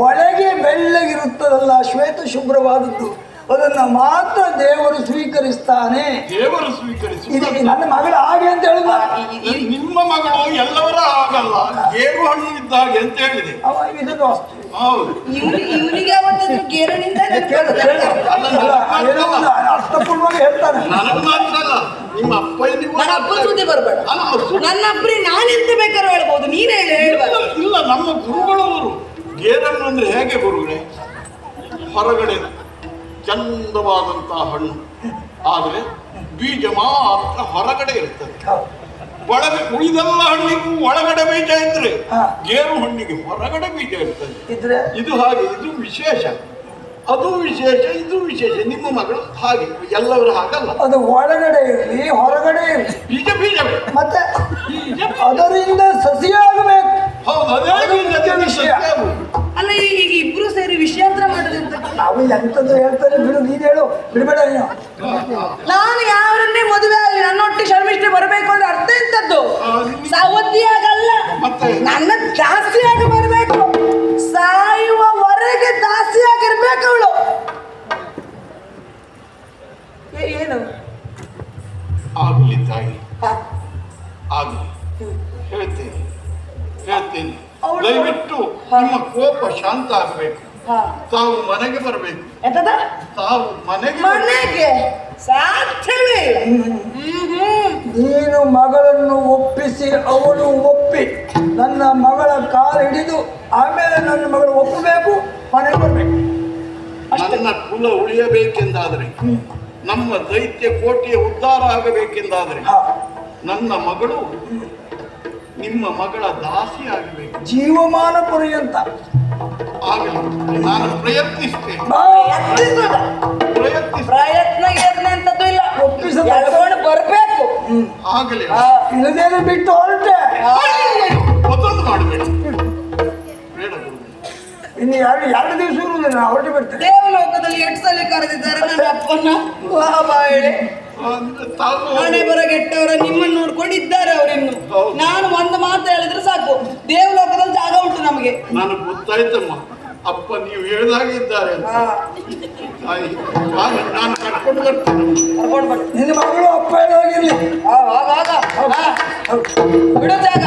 ಒಳಗೆ ಬೆಳ್ಳಗಿರುತ್ತದಲ್ಲ, ಶ್ವೇತ ಶುಭ್ರವಾದದ್ದು, ಅದನ್ನು ಮಾತ್ರ ದೇವರು ಸ್ವೀಕರಿಸ್ತಾನೆ. ದೇವರು ಸ್ವೀಕರಿಸಿ. ಇದು ನನ್ನ ಮಗಳ ಹಾಗೆ ಅಂತ ಹೇಳಿದ. ನಿಮ್ಮ ಮಗಳು ಎಲ್ಲವರ ಆಗಲ್ಲ, ಗೇರು ಹಣ್ಣು ಇದ್ದ ಹಾಗೆ ಅಂತ ಹೇಳಿದೆ. ಇದನ್ನು ಅಷ್ಟೇ. ಹೌದು. ಇವನಿಗೆ ಅವತ್ತಾದ್ರೂ ಗೇರನಿಂದ ಅರ್ಥಪೂರ್ಣವಾಗಿ ಹೇಳ್ತಾನೆ. ನನಗೆ ಮಾತ್ರ ಅಲ್ಲ, ನಿಮ್ಮ ಅಪ್ಪನಿಗೂ ನನ್ನ ಅಪ್ಪ ಸುದ್ದಿ ಬರಬೇಡ. ನನ್ನ ಅಪ್ಪರಿ ನಾನೆಂತ ಬೇಕಾದ್ರೂ ಹೇಳ್ಬೋದು, ನೀನೇ ಹೇಳುವ. ಇಲ್ಲ, ನಮ್ಮ ಗುರುಗಳವರು ಗೇರನ್ನು ಅಂದ್ರೆ ಹೇಗೆ ಗುರುಗಳೇ? ಹೊರಗಡೆ ಚಂದವಾದಂತಹ ಹಣ್ಣು, ಆದರೆ ಬೀಜ ಮಾತ್ರ ಹೊರಗಡೆ ಇರ್ತದೆ. ಒಳಗೆ ಉಳಿದೆಲ್ಲ ಹಣ್ಣಿಗೂ ಒಳಗಡೆ ಬೀಜ ಇದ್ರೆ, ಗೇರು ಹಣ್ಣಿಗೆ ಹೊರಗಡೆ ಬೀಜ ಇರ್ತದೆ. ಇದು ಹಾಗೆ, ಇದು ವಿಶೇಷ, ಅದು ವಿಶೇಷ, ಇದು ವಿಶೇಷ. ನಿಮ್ಮ ಮಗಳು ಹಾಗೆ, ಎಲ್ಲರೂ ಹಾಗಲ್ಲ. ಅದು ಒಳಗಡೆ ಇರಲಿ ಹೊರಗಡೆ ಇರಲಿ, ಬೀಜ ಬೀಜವೇ. ಮತ್ತೆ ಅದರಿಂದ ಸಸಿಯಾಗಬೇಕು. ಹೌದು, ಅದೇ ಬೀಜದಿಂದ ಸಸ್ಯ ಆಗುವುದು. ಅಲ್ಲ, ಈಗ ಇಬ್ರು ಸೇರಿ ವಿಷಯಾಂತರ ಮಾಡೋದಂತ ನಾವು ಎಂತದ್ದು ಹೇಳ್ತಾರೆ ಬಿಡು, ನೀನು ಹೇಳು, ಬಿಡಬೇಡ ನೀನು. ನಾನು ಯಾವರನ್ನೇ ಮದುವೆ ಆಗಲಿ ನನ್ನೊಟ್ಟಿಗೆ ಶರ್ಮಿಷ್ಠೆ ಬರಬೇಕು ಅಂದ್ರೆ ಅರ್ಥ ಎಂತದ್ದು? ಸಾವತ್ತಿಯಾಗಲ್ಲ, ನನ್ನ ದಾಸಿಯಾಗಿ ಬರಬೇಕು. ಸಾಯುವವರೆಗೆ ದಾಸಿಯಾಗಿರ್ಬೇಕು ಅವಳು. ಏನು ಆಗಲಿ ತಾಯಿ, ಆಗಲಿ. ಹೇಳ್ತೇನೆ ಹೇಳ್ತೇನೆ. ದಯವಿಟ್ಟು ನಿಮ್ಮ ಕೋಪ ಶಾಂತ ಆಗಬೇಕು. ತಾವು ಮನೆಗೆ ಬರಬೇಕು. ತಾವು ಮನೆಗೆ ಸಾಧ್ಯವೇ. ನೀನು ಮಗಳನ್ನು ಒಪ್ಪಿಸಿ ಅವಳು ಒಪ್ಪಿ ನನ್ನ ಮಗಳ ಕಾಲು ಹಿಡಿದು ಆಮೇಲೆ ನನ್ನ ಮಗಳು ಒಪ್ಪಬೇಕು, ಮನೆಗೆ ಬರಬೇಕು. ನನ್ನ ಕುಲ ಉಳಿಯಬೇಕೆಂದಾದರೆ, ನಮ್ಮ ದೈತ್ಯ ಕೋಟೆಯ ಉದ್ಧಾರ ಆಗಬೇಕೆಂದಾದರೆ, ನನ್ನ ಮಗಳು ನಿಮ್ಮ ಮಗಳ ದಾಸಿ ಆಗಬೇಕು. ಜೀವಮಾನ ಪರ್ಯಂತ ಆಗಲಿ, ನಾನು ಪ್ರಯತ್ನಿಸ್ತೇನೆ. ಪ್ರಯತ್ನ ಅಂತದ್ದು ಇಲ್ಲ, ಒಪ್ಪಿಸೋದು ಬರಬೇಕು. ಆಗಲಿ, ಇಲ್ಲದೇನೆ ಬಿಟ್ಟು ಹೊರಟೆ. ಮತ್ತೊಂದು ಮಾಡಬೇಡಿ, ಬೇಡ. ಇನ್ನು ಎರಡು ದಿವಸ ಇರುವುದಿಲ್ಲ, ನಾವು ಹೊರಟು ಬಿಡ್ತೇವೆ. ದೇವಲೋಕದಲ್ಲಿ 8 ಸಲ ಕರೆದಿದ್ದಾರೆ ನನ್ನ ಅಪ್ಪನ. ಹೇಳಿ ಹಣೆ ಬರಗೆಟ್ಟವರ ನಿಮ್ಮನ್ನು ನೋಡ್ಕೊಂಡಿದ್ದಾರೆ ಅವರಿನ್ನು. ನಾನು ಒಂದು ಮಾತು ಹೇಳಿದ್ರೆ ಸಾಕು, ದೇವಲೋಕದಲ್ಲಿ ಜಾಗ ಉಂಟು ನಮಗೆ. ನನಗೆ ಗೊತ್ತಾಯ್ತಮ್ಮ, ಅಪ್ಪ ನೀವು ಹೇಳಿದಾಗೆ ಇದ್ದಾರೆ. ನಾನು ಕರ್ಕೊಂಡು ಬರ್ತೇನೆ. ನಿನ್ನ ಮಗಳು ಅಪ್ಪ ಹೇಳೋಗಿರ್ಲಿ. ಬಿಡೋ ಜಾಗ